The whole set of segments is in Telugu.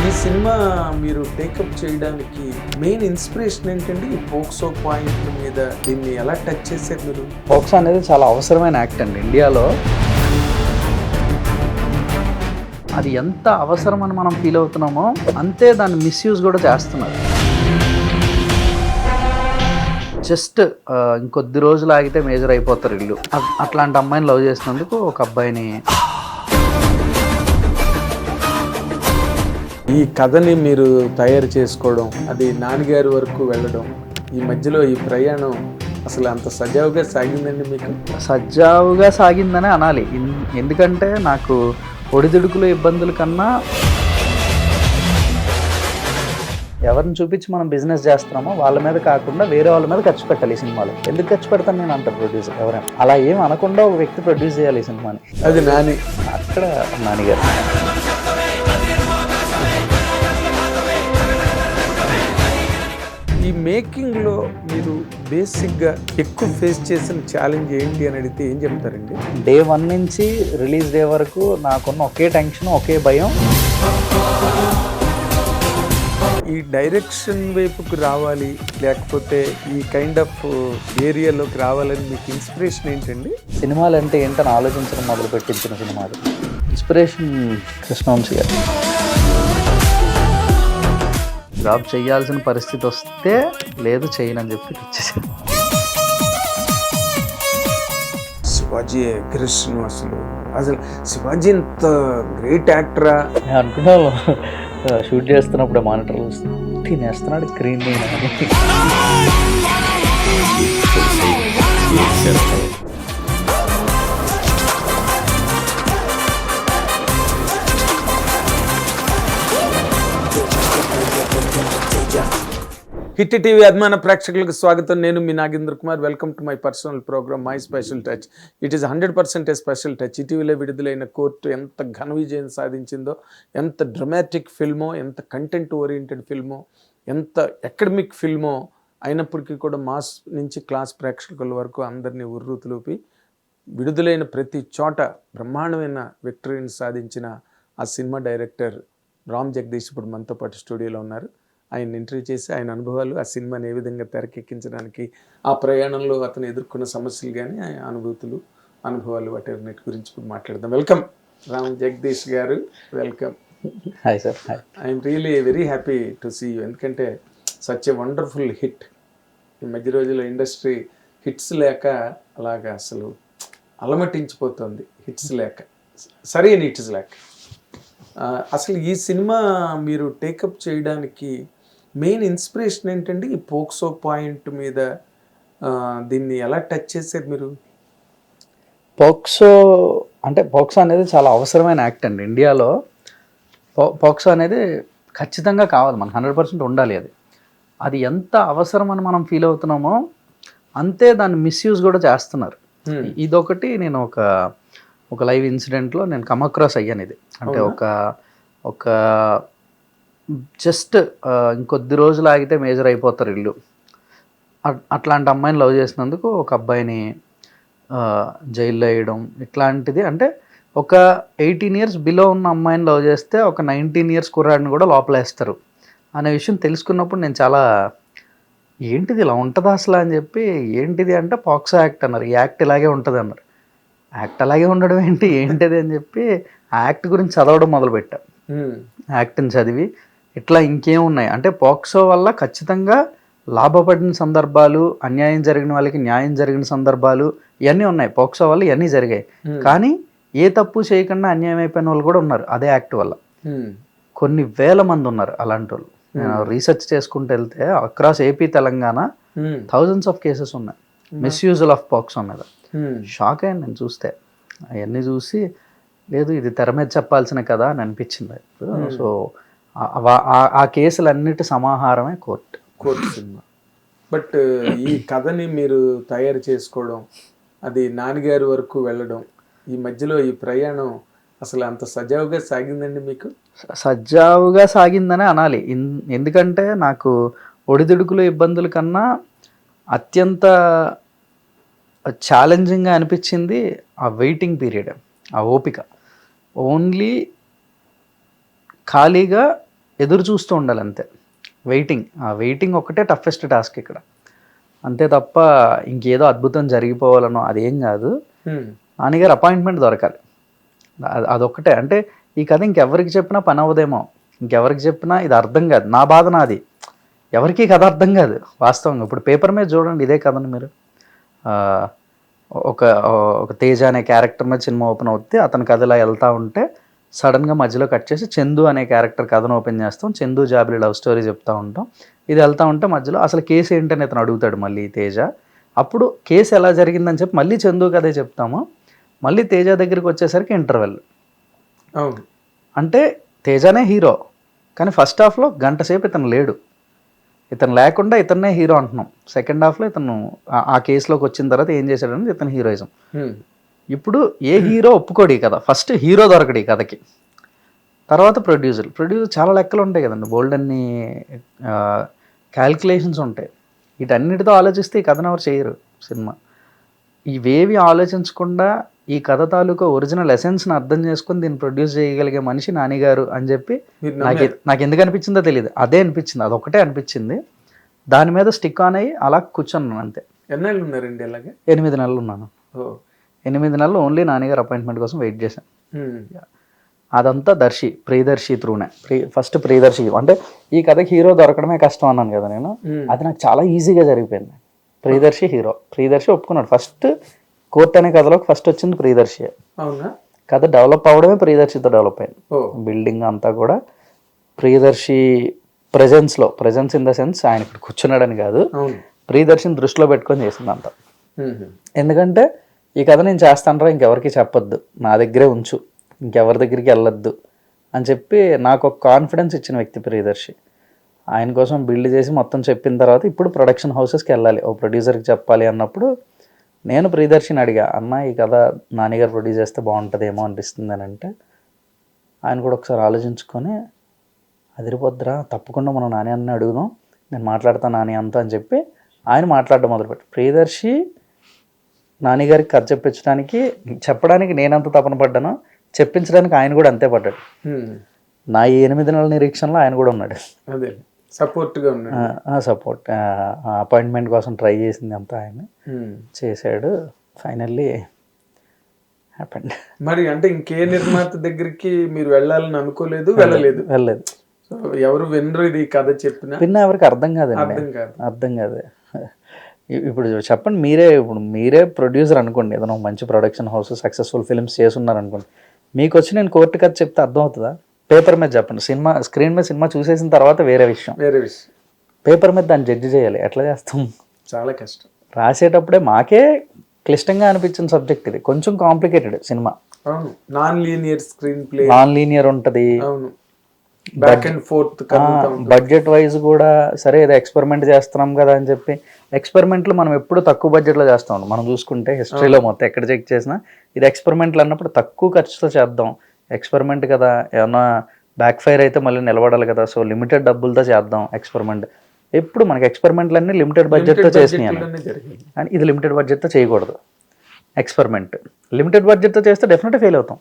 ఈ సినిమా మీరు టేకప్ చేయడానికి మెయిన్ ఇన్స్పిరేషన్ ఏంటండి? ఈ పోక్సో పాయింట్ మీద దీన్ని ఎలా టచ్ చేశారు మీరు? పోక్సో అనేది చాలా అవసరమైన యాక్ట్ అండి ఇండియాలో. అది ఎంత అవసరం అని మనం ఫీల్ అవుతున్నామో అంతే దాన్ని మిస్యూజ్ కూడా చేస్తున్నారు. జస్ట్ ఇంకొద్ది రోజులు ఆగితే మేజర్ అయిపోతారు ఇల్లు. అట్లాంటి అమ్మాయిని లవ్ చేసినందుకు ఒక అబ్బాయిని. ఈ కథని మీరు తయారు చేసుకోవడం, అది నాన్నగారి వరకు వెళ్ళడం, ఈ మధ్యలో ఈ ప్రయాణం అసలు అంత సజావుగా సాగిందండి మీకు? సజావుగా సాగిందనే అనాలి. ఎందుకంటే నాకు ఒడిదుడుకుల ఇబ్బందుల కన్నా ఎవరిని చూపించి మనం బిజినెస్ చేస్తున్నామో వాళ్ళ మీద కాకుండా వేరే వాళ్ళ మీద ఖర్చు పెట్టాలి ఈ సినిమాలో. ఎందుకు ఖర్చు పెడతాను నేను అంటారు ప్రొడ్యూసర్. ఎవరైనా అలా ఏం అనకుండా ఒక వ్యక్తి ప్రొడ్యూస్ చేయాలి ఈ సినిమాని. అది నాని, అక్కడ నానిగారు. ఈ మేకింగ్లో మీరు బేసిక్గా ఎక్కువ ఫేస్ చేసిన ఛాలెంజ్ ఏంటి అని అడిగితే ఏం చెప్తారండి? డే 1 నుంచి రిలీజ్ డే వరకు నాకున్న ఒకే టెన్షన్, ఒకే భయం. ఈ డైరెక్షన్ వైపుకు రావాలి, లేకపోతే ఈ కైండ్ ఆఫ్ ఏరియాలోకి రావాలని మీకు ఇన్స్పిరేషన్ ఏంటండి? సినిమాలు అంటే ఏంటని ఆలోచించడం మొదలు పెట్టించిన సినిమాలు. ఇన్స్పిరేషన్ కృష్ణవంశీ గారు. జాబ్ చేయాల్సిన పరిస్థితి వస్తే లేదు చేయనని చెప్పి ఇచ్చేసాను. శివాజీ అగ్రెషన్, అసలు శివాజీ ఇంత గ్రేట్ యాక్టరా? నేను అనుకున్నాను షూట్ చేస్తున్నప్పుడు మానిటర్లు తినేస్తున్నాడు స్క్రీన్ మీద. హిట్ టీవీ అభిమాన ప్రేక్షకులకు స్వాగతం. నేను మీ Nagendra Kumar. Welcome to my personal program my special touch. It is 100% a special touch. ఇటీవలే విడుదలైన కోర్టు ఎంత ఘన విజయం సాధించిందో, ఎంత డ్రమాటిక్ ఫిల్మో, ఎంత కంటెంట్ ఓరియంటెడ్ ఫిల్మో, ఎంత ఎకడమిక్ ఫిల్మో అయినప్పటికీ కూడా మాస్ నుంచి క్లాస్ ప్రేక్షకుల వరకు అందరినీ ఉర్రూతులూపి విడుదలైన ప్రతి చోట బ్రహ్మాండమైన విక్టరీని సాధించిన ఆ సినిమా డైరెక్టర్ రామ్ జగదీష్ ఇప్పుడు మనతో పాటు స్టూడియోలో ఉన్నారు. ఆయన ఇంటర్వ్యూ చేసి ఆయన అనుభవాలు, ఆ సినిమాని ఏ విధంగా తెరకెక్కించడానికి, ఆ ప్రయాణంలో అతను ఎదుర్కొన్న సమస్యలు కానీ ఆయన అనుభవాలు వాటన్నిటి గురించి ఇప్పుడు మాట్లాడదాం. వెల్కమ్ రామ్ జగదీష్ గారు, welcome. Hi sir. Hi. I'm really very happy to see you. ఎందుకంటే సచ్ ఎ వండర్ఫుల్ హిట్. ఈ మధ్య రోజుల్లో ఇండస్ట్రీ హిట్స్ లేక అలాగా అసలు అలమటించిపోతుంది. హిట్స్ లేక, సరైన హిట్స్ లేక. అసలు ఈ సినిమా మీరు టేకప్ చేయడానికి మెయిన్ ఇన్స్పిరేషన్ ఏంటండి? ఈ పోక్సో పాయింట్ మీద దీన్ని ఎలా టచ్ చేశారు మీరు? పోక్సో అనేది చాలా అవసరమైన యాక్ట్ అండి ఇండియాలో. పోక్సో అనేది ఖచ్చితంగా కావాలి, మనకు 100% ఉండాలి. అది ఎంత అవసరం అని మనం ఫీల్ అవుతున్నామో అంతే దాన్ని మిస్యూజ్ కూడా చేస్తున్నారు. ఇదొకటి నేను ఒక లైవ్ ఇన్సిడెంట్లో నేను కమ్ అక్రాస్ అయ్యాను. ఇది అంటే ఒక జస్ట్ ఇంకొద్ది రోజులు ఆగితే మేజర్ అయిపోతారు ఇల్లు. అట్లాంటి అమ్మాయిని లవ్ చేసినందుకు ఒక అబ్బాయిని జైల్లో వేయడం ఇట్లాంటిది. అంటే ఒక 18 years బిలో ఉన్న అమ్మాయిని లవ్ చేస్తే ఒక 19 years కుర్రాడిని కూడా లోపలేస్తారు అనే విషయం తెలుసుకున్నప్పుడు నేను చాలా ఏంటిది ఇలా ఉంటుందా అసలు అని చెప్పి, ఏంటిది అంటే పోక్సో యాక్ట్ అన్నారు. ఈ యాక్ట్ ఇలాగే ఉంటుంది అన్నారు. యాక్ట్ అలాగే ఉండడం ఏంటిది అని చెప్పి ఆ యాక్ట్ గురించి చదవడం మొదలుపెట్టా. యాక్ట్ని చదివి ఇట్లా ఇంకేం ఉన్నాయి అంటే పోక్సో వల్ల ఖచ్చితంగా లాభపడిన సందర్భాలు, అన్యాయం జరిగిన వాళ్ళకి న్యాయం జరిగిన సందర్భాలు ఇవన్నీ ఉన్నాయి. పోక్సో వల్ల ఇవన్నీ జరిగాయి. కానీ ఏ తప్పు చేయకుండా అన్యాయం అయిపోయిన వాళ్ళు కూడా ఉన్నారు అదే యాక్ట్ వల్ల. కొన్ని వేల మంది ఉన్నారు అలాంటి వాళ్ళు. నేను రీసెర్చ్ చేసుకుంటూ వెళ్తే across AP, Telangana thousands of cases ఉన్నాయి మిస్యూజల్ ఆఫ్ పోక్సో మీద. షాక్ అయ్యాను నేను చూస్తే. అవన్నీ చూసి లేదు ఇది తెర మీద చెప్పాల్సిన కదా అని అనిపించింది. సో ఆ కేసులన్నిటి సమాహారమే కోర్టు సినిమా. బట్ ఈ కథని మీరు తయారు చేసుకోవడం, అది నాన్నగారి వరకు వెళ్ళడం, ఈ మధ్యలో ఈ ప్రయాణం అసలు అంత సజావుగా సాగిందండి మీకు? సజావుగా సాగిందనే అనాలి. ఎందుకంటే నాకు ఒడిదుడుకుల ఇబ్బందుల కన్నా అత్యంత ఛాలెంజింగ్గా అనిపించింది ఆ వెయిటింగ్ పీరియడ్, ఆ ఓపిక. ఓన్లీ ఖాళీగా ఎదురు చూస్తూ ఉండాలి అంతే. ఆ వెయిటింగ్ ఒక్కటే టఫెస్ట్ టాస్క్ ఇక్కడ, అంతే తప్ప ఇంకేదో అద్భుతం జరిగిపోవాలనో అదేం కాదు. నాన్నగారు అపాయింట్మెంట్ దొరకాలి, అదొక్కటే. అంటే ఈ కథ ఇంకెవరికి చెప్పినా పని అవ్వదేమో, ఇంకెవరికి చెప్పినా ఇది అర్థం కాదు. నా బాధ నాది, ఎవరికి కథ అర్థం కాదు వాస్తవంగా. ఇప్పుడు పేపర్ మీద చూడండి ఇదే కథను మీరు, ఒక తేజ అనే క్యారెక్టర్ మీద సినిమా ఓపెన్ అవుతే అతని కథలా వెళ్తూ ఉంటే సడన్గా మధ్యలో కట్ చేసి చందు అనే క్యారెక్టర్ కథను ఓపెన్ చేస్తాం, చందు జాబిలి లవ్ స్టోరీ చెప్తూ ఉంటాం. ఇది వెళ్తూ ఉంటే మధ్యలో అసలు కేసు ఏంటని అతను అడుగుతాడు మళ్ళీ తేజ. అప్పుడు కేసు ఎలా జరిగిందని చెప్పి మళ్ళీ చందు కథే చెప్తాము. మళ్ళీ తేజ దగ్గరికి వచ్చేసరికి ఇంటర్వెల్. అవును, అంటే తేజనే హీరో, కానీ ఫస్ట్ హాఫ్లో గంట సేపు ఇతను లేడు. ఇతను లేకుండా ఇతన్నే హీరో అంటున్నాం. సెకండ్ హాఫ్లో ఇతను ఆ కేసులోకి వచ్చిన తర్వాత ఏం చేశాడని ఇతను హీరోయిజం. ఇప్పుడు ఏ హీరో ఒప్పుకోడు ఈ కథ, ఫస్ట్ హీరో దొరకడు ఈ కథకి, తర్వాత ప్రొడ్యూసర్ చాలా లెక్కలు ఉంటాయి కదండి, బోల్డ్ అన్ని క్యాల్కులేషన్స్ ఉంటాయి. వీటన్నిటితో ఆలోచిస్తే ఈ కథను ఎవరు చేయరు సినిమా. ఇవేవి ఆలోచించకుండా ఈ కథ తాలూకా ఒరిజినల్ ఎసెన్స్ని అర్థం చేసుకుని దీన్ని ప్రొడ్యూస్ చేయగలిగే మనిషి నానిగారు అని చెప్పి నాకు ఎందుకు అనిపించిందో తెలియదు, అదే అనిపించింది, అదొకటే అనిపించింది. దాని మీద స్టిక్ ఆన్ అయ్యి అలా కూర్చున్నాను అంతే. ఎన్నాళ్ళు ఉన్నారండి అలాగే? 8 నెలలు ఉన్నాను. 8 నెలలు ఓన్లీ నాన్నగారు అపాయింట్మెంట్ కోసం వెయిట్ చేశాను. అదంతా ప్రియదర్శి త్రూనే. ఫస్ట్ ప్రియదర్శి అంటే ఈ కథకి హీరో దొరకడమే కష్టం అన్నాను కదా నేను, అది నాకు చాలా ఈజీగా జరిగిపోయింది. ప్రియదర్శి ఒప్పుకున్నాడు. ఫస్ట్ కోర్ట్ అనే కథలోకి ఫస్ట్ వచ్చింది ప్రియదర్శి. కథ డెవలప్ అవ్వడమే ప్రియదర్శితో డెవలప్ అయింది. బిల్డింగ్ అంతా కూడా Priyadarshi presence in the sense ఆయన ఇక్కడ కూర్చున్నాడని కాదు, ప్రియదర్శిని దృష్టిలో పెట్టుకొని చేసింది అంతా. ఎందుకంటే ఈ కథ నేను చేస్తానరా, ఇంకెవరికి చెప్పొద్దు, నా దగ్గరే ఉంచు, ఇంకెవరి దగ్గరికి వెళ్ళొద్దు అని చెప్పి నాకు ఒక కాన్ఫిడెన్స్ ఇచ్చిన వ్యక్తి ప్రియదర్శి. ఆయన కోసం బిల్డ్ చేసి మొత్తం చెప్పిన తర్వాత ఇప్పుడు ప్రొడక్షన్ హౌసెస్కి వెళ్ళాలి, ఓ ప్రొడ్యూసర్కి చెప్పాలి అన్నప్పుడు నేను ప్రియదర్శిని అడిగా, అన్న ఈ కథ నాన్నగారు ప్రొడ్యూస్ చేస్తే బాగుంటుందేమో అనిపిస్తుంది అని అంటే ఆయన కూడా ఒకసారి ఆలోచించుకొని అదిరిపోద్దురా, తప్పకుండా మనం నాని అన్న అడుగుదాం, నేను మాట్లాడతాను నాని అంతా అని చెప్పి ఆయన మాట్లాడడం మొదలుపెట్టి ప్రియదర్శి నాన్నగారికి కథ చెప్పడానికి నేనంత తపన పడ్డాను, చెప్పించడానికి ఆయన కూడా అంతే పడ్డాడు. నా 8 నెలల నిరీక్షణలో ఆయన కూడా ఉన్నాడు, సపోర్ట్గా ఉన్నాడు. సపోర్ట్ అపాయింట్మెంట్ కోసం ట్రై చేసింది అంతా ఆయన చేశాడు. Finally happened. మరి అంటే ఇంకే నిర్మాత దగ్గరికి మీరు వెళ్ళాలని అనుకోలేదు? వెళ్ళలేదు. ఎవరు వినరు ఇది కథ చెప్పినా ఎవరికి అర్థం కాదు. ఇప్పుడు చెప్పండి, మీరే ప్రొడ్యూసర్ అనుకోండి, ఏదైనా మంచి ప్రొడక్షన్ హౌస్ సక్సెస్ఫుల్ ఫిల్మ్స్ చేస్తున్నారు అనుకోండి, మీకు వచ్చి నేను కోర్టు కథ చెప్తే అర్థం అవుతుందా? పేపర్ మీద చెప్పండి, స్క్రీన్ మీద సినిమా చూసేసిన తర్వాత వేరే విషయం. పేపర్ మీద దాన్ని జడ్జి చేయాలి, ఎట్లా చేస్తాం? చాలా కష్టం. రాసేటప్పుడే మాకే క్లిష్టంగా అనిపించిన సబ్జెక్ట్ ఇది, కొంచెం కాంప్లికేటెడ్ సినిమా. నాన్ లీనియర్ ఉంటుంది. బడ్జెట్ వైజ్ కూడా సరే ఏదో ఎక్స్పెరిమెంట్ చేస్తున్నాం కదా అని చెప్పి, ఎక్స్పెరిమెంట్లు మనం ఎప్పుడు తక్కువ బడ్జెట్లో చేస్తాం. మనం చూసుకుంటే హిస్టరీలో మొత్తం ఎక్కడ చెక్ చేసినా ఇది ఎక్స్పెరిమెంట్లు అన్నప్పుడు తక్కువ ఖర్చుతో చేద్దాం, ఎక్స్పెరిమెంట్ కదా, ఏమన్నా బ్యాక్ ఫైర్ అయితే మళ్ళీ నిలబడాలి కదా, సో లిమిటెడ్ డబ్బులతో చేద్దాం ఎక్స్పెరిమెంట్. ఎప్పుడు మనకి ఎక్స్పెరిమెంట్లు అన్నీ లిమిటెడ్ బడ్జెట్తో చేసినాయి, కానీ ఇది లిమిటెడ్ బడ్జెట్తో చేయకూడదు. ఎక్స్పెరిమెంట్ లిమిటెడ్ బడ్జెట్తో చేస్తే డెఫినెట్గా ఫెయిల్ అవుతాం,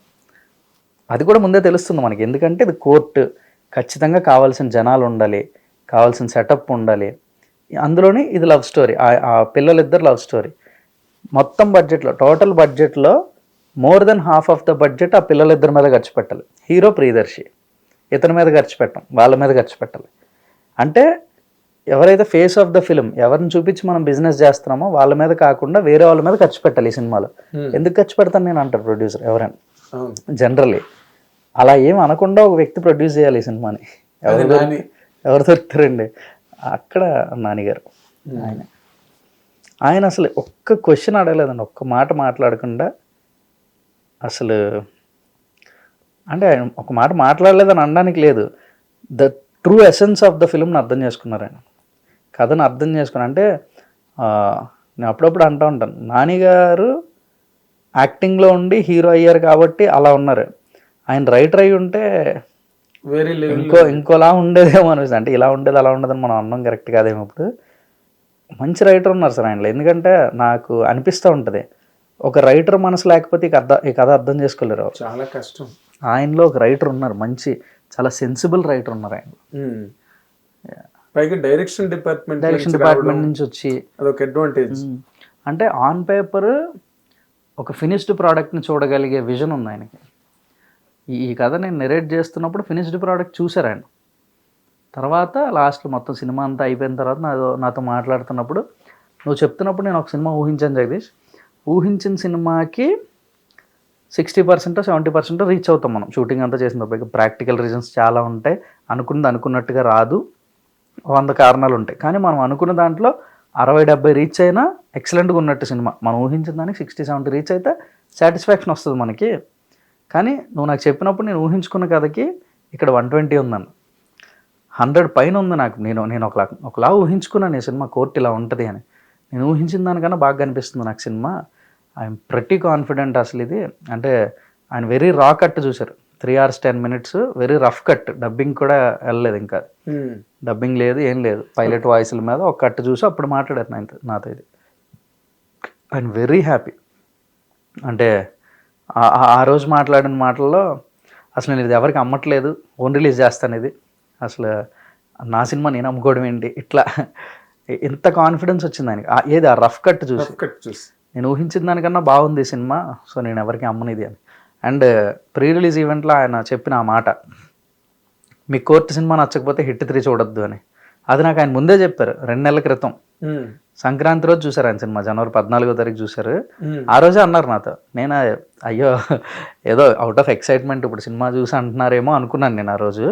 అది కూడా ముందే తెలుస్తుంది మనకి. ఎందుకంటే ఇది కోర్టు, ఖచ్చితంగా కావాల్సిన జనాలు ఉండాలి, కావాల్సిన సెటప్ ఉండాలి. అందులోని ఇది లవ్ స్టోరీ, ఆ పిల్లలిద్దరు లవ్ స్టోరీ. మొత్తం బడ్జెట్లో, టోటల్ బడ్జెట్లో more than half of the budget ఆ పిల్లలిద్దరి మీద ఖర్చు పెట్టాలి. హీరో ప్రియదర్శి, ఇతని మీద ఖర్చు పెట్టాం, వాళ్ళ మీద ఖర్చు పెట్టాలి. అంటే ఎవరైతే ఫేస్ ఆఫ్ ద ఫిల్మ్, ఎవరిని చూపించి మనం బిజినెస్ చేస్తున్నామో వాళ్ళ మీద కాకుండా వేరే వాళ్ళ మీద ఖర్చు పెట్టాలి ఈ సినిమాలో. ఎందుకు ఖర్చు పెడతాను నేను అంటారు ప్రొడ్యూసర్ ఎవరైనా. జనరల్లీ అలా ఏం అనకుండా ఒక వ్యక్తి ప్రొడ్యూస్ చేయాలి ఈ సినిమాని. ఎవరు దొరుకుతారండి? అక్కడ నానిగారు. ఆయన అసలు ఒక్క క్వశ్చన్ అడగలేదండి, ఒక్క మాట మాట్లాడకుండా. అసలు అంటే ఆయన ఒక మాట మాట్లాడలేదని అనడానికి లేదు, the true essence of the ఫిల్మ్ని అర్థం చేసుకున్నారు ఆయన, కథను అర్థం చేసుకుని. అంటే నేను అప్పుడప్పుడు అంటూ ఉంటాను, నానిగారు యాక్టింగ్లో ఉండి హీరో అయ్యారు కాబట్టి అలా ఉన్నారు. ఆయన రైటర్ అయి ఉంటే వేరే ఇంకోలా ఉండేదేమో అనిపిస్తుంది. అంటే ఇలా ఉండేది అలా ఉండదని మనం అన్నం కరెక్ట్ కాదేమో. ఇప్పుడు మంచి రైటర్ ఉన్నారు సార్ ఆయనలో. ఎందుకంటే నాకు అనిపిస్తూ ఉంటుంది, ఒక రైటర్ మనసు లేకపోతే ఈ కథ అర్థం చేసుకోలేరు. చాలా కష్టం. ఆయనలో ఒక రైటర్ ఉన్నారు, మంచి చాలా సెన్సిబుల్ రైటర్ ఉన్నారు ఆయన. పైగా డైరెక్షన్ డిపార్ట్మెంట్ నుంచి వచ్చి అదొక అడ్వాంటేజ్. అంటే ఆన్ పేపర్ ఒక ఫినిష్డ్ ప్రోడక్ట్ని చూడగలిగే విజన్ ఉంది ఆయనకి. ఈ కథ నేను నెరేట్ చేస్తున్నప్పుడు ఫినిష్డ్ ప్రోడక్ట్ చూశారు ఆయన. తర్వాత లాస్ట్లో మొత్తం సినిమా అంతా అయిపోయిన తర్వాత నాతో మాట్లాడుతున్నప్పుడు, నువ్వు చెప్తున్నప్పుడు నేను ఒక సినిమా ఊహించాను జగదీష్, ఊహించిన సినిమాకి 60% 70% రీచ్ అవుతాం మనం షూటింగ్ అంతా చేసినప్పుడు. ప్రాక్టికల్ రీజన్స్ చాలా ఉంటాయి, అనుకున్నట్టుగా రాదు, 100 కారణాలు ఉంటాయి. కానీ మనం అనుకున్న దాంట్లో 60-70 రీచ్ అయినా ఎక్సలెంట్గా ఉన్నట్టు సినిమా. మనం ఊహించిన దానికి 60-70 రీచ్ అయితే సాటిస్ఫాక్షన్ వస్తుంది మనకి. కానీ నువ్వు నాకు చెప్పినప్పుడు నేను ఊహించుకున్న కథకి ఇక్కడ 120 ఉందన్న, 100 పైన ఉంది నాకు. నేను ఒకలా ఊహించుకున్నాను ఈ సినిమా కోర్టు ఇలా ఉంటుంది అని. నేను ఊహించిన దానికన్నా బాగా అనిపిస్తుంది నాకు సినిమా. ఐఎమ్ ప్రతి కాన్ఫిడెంట్ అసలు ఇది. అంటే ఆయన వెరీ రా కట్ చూశారు, 3 hours 10 minutes, very rough cut, dubbing కూడా వెళ్ళలేదు, ఇంకా డబ్బింగ్ లేదు ఏం లేదు, పైలట్ వాయిస్ల మీద ఒక కట్ చూసి అప్పుడు మాట్లాడారు నాతో. ఇది ఐఎమ్ వెరీ హ్యాపీ. అంటే ఆ రోజు మాట్లాడిన మాటల్లో అసలు నేను ఇది ఎవరికి అమ్మట్లేదు, ఓన్ రిలీజ్ చేస్తాను ఇది, అసలు నా సినిమా నేను అమ్ముకోవడం ఏంటి, ఇట్లా ఎంత కాన్ఫిడెన్స్ వచ్చింది ఆయనకి. ఏది ఆ రఫ్ కట్ చూసి నేను ఊహించిన దానికన్నా బాగుంది ఈ సినిమా, సో నేను ఎవరికి అమ్మనిది అని. అండ్ ప్రీ రిలీజ్ ఈవెంట్లో ఆయన చెప్పిన ఆ మాట, మీ కోర్టు సినిమా నచ్చకపోతే హిట్ 3 చూడొద్దు అని, అది నాకు ఆయన ముందే చెప్పారు 2 నెలల క్రితం. సంక్రాంతి రోజు చూసారు ఆయన సినిమా, జనవరి 14వ తారీఖు చూసారు. ఆ రోజే అన్నారు నాతో. నేను అయ్యో ఏదో అవుట్ ఆఫ్ ఎక్సైట్మెంట్ ఇప్పుడు సినిమా చూసి అంటున్నారేమో అనుకున్నాను నేను ఆ రోజు.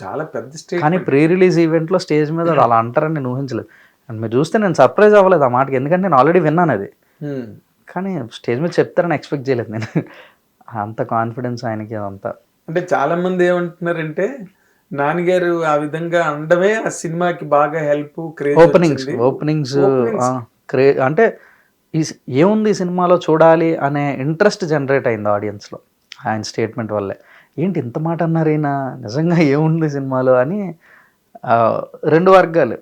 చాలా పెద్ద స్టేజ్. కానీ ప్రీ రిలీజ్ ఈవెంట్లో స్టేజ్ మీద అలా అంటారని నేను ఊహించలేదు. అండ్ మీరు చూస్తే నేను సర్ప్రైజ్ అవ్వలేదు ఆ మాటకి, ఎందుకంటే నేను ఆల్రెడీ విన్నాను అది. కానీ స్టేజ్ మీద చెప్తారని ఎక్స్పెక్ట్ చేయలేదు నేను. అంత కాన్ఫిడెన్స్ ఆయనకి అదంతా. అంటే చాలా మంది ఏమంటున్నారంటే నాన్నగారు ఆ విధంగా అనడమే ఆ సినిమాకి బాగా హెల్ప్. ఓపెనింగ్స్ అంటే ఏముంది ఈ సినిమాలో చూడాలి అనే ఇంట్రెస్ట్ జనరేట్ అయింది ఆడియన్స్లో ఆయన స్టేట్మెంట్ వల్లే. ఏంటి ఇంత మాట అన్నారు ఈయన, నిజంగా ఏముంది సినిమాలో అని. 2 వర్గాలు,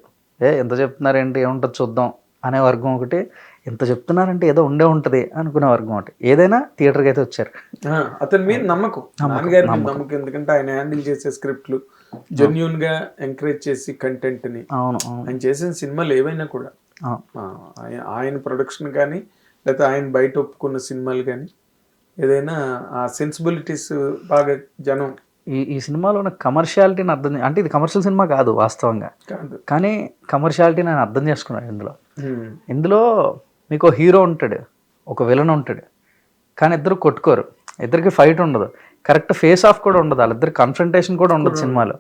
ఎంత చెప్తున్నారేంటి, ఏముంటుంది చూద్దాం అనే వర్గం ఒకటి, ఎంత చెప్తున్నారంటే ఏదో ఉండే ఉంటుంది అనుకునే వర్గం ఒకటి. ఏదైనా థియేటర్కి అయితే వచ్చారు. అతని మీద నమ్మకం, నాన్నగారి మీద నమ్మకం, ఎందుకంటే ఆయన హ్యాండిల్ చేసే స్క్రిప్ట్లు జెన్యూన్ గా ఎంకరేజ్ చేసి కంటెంట్ ని. అవును, ఆయన చేసిన సినిమాలు ఏవైనా కూడా ఆయన ప్రొడక్షన్ కానీ లేకపోతే ఆయన బయట ఒప్పుకున్న సినిమాలు కానీ ఏదైనా ఆ సెన్సిబిలిటీస్ బాగా జనం. ఈ సినిమాలో ఉన్న కమర్షియాలిటీని అర్థం, అంటే ఇది కమర్షియల్ సినిమా కాదు వాస్తవంగా, కానీ కమర్షియాలిటీని ఆయన అర్థం చేసుకున్నాడు. ఇందులో మీకు హీరో ఉంటాడు, ఒక విలన్ ఉంటాడు, కానీ ఇద్దరు కొట్టుకోరు, ఇద్దరికి ఫైట్ ఉండదు, కరెక్ట్ ఫేస్ ఆఫ్ కూడా ఉండదు, వాళ్ళిద్దరు కన్ఫ్రంటేషన్ కూడా ఉండదు సినిమాలో.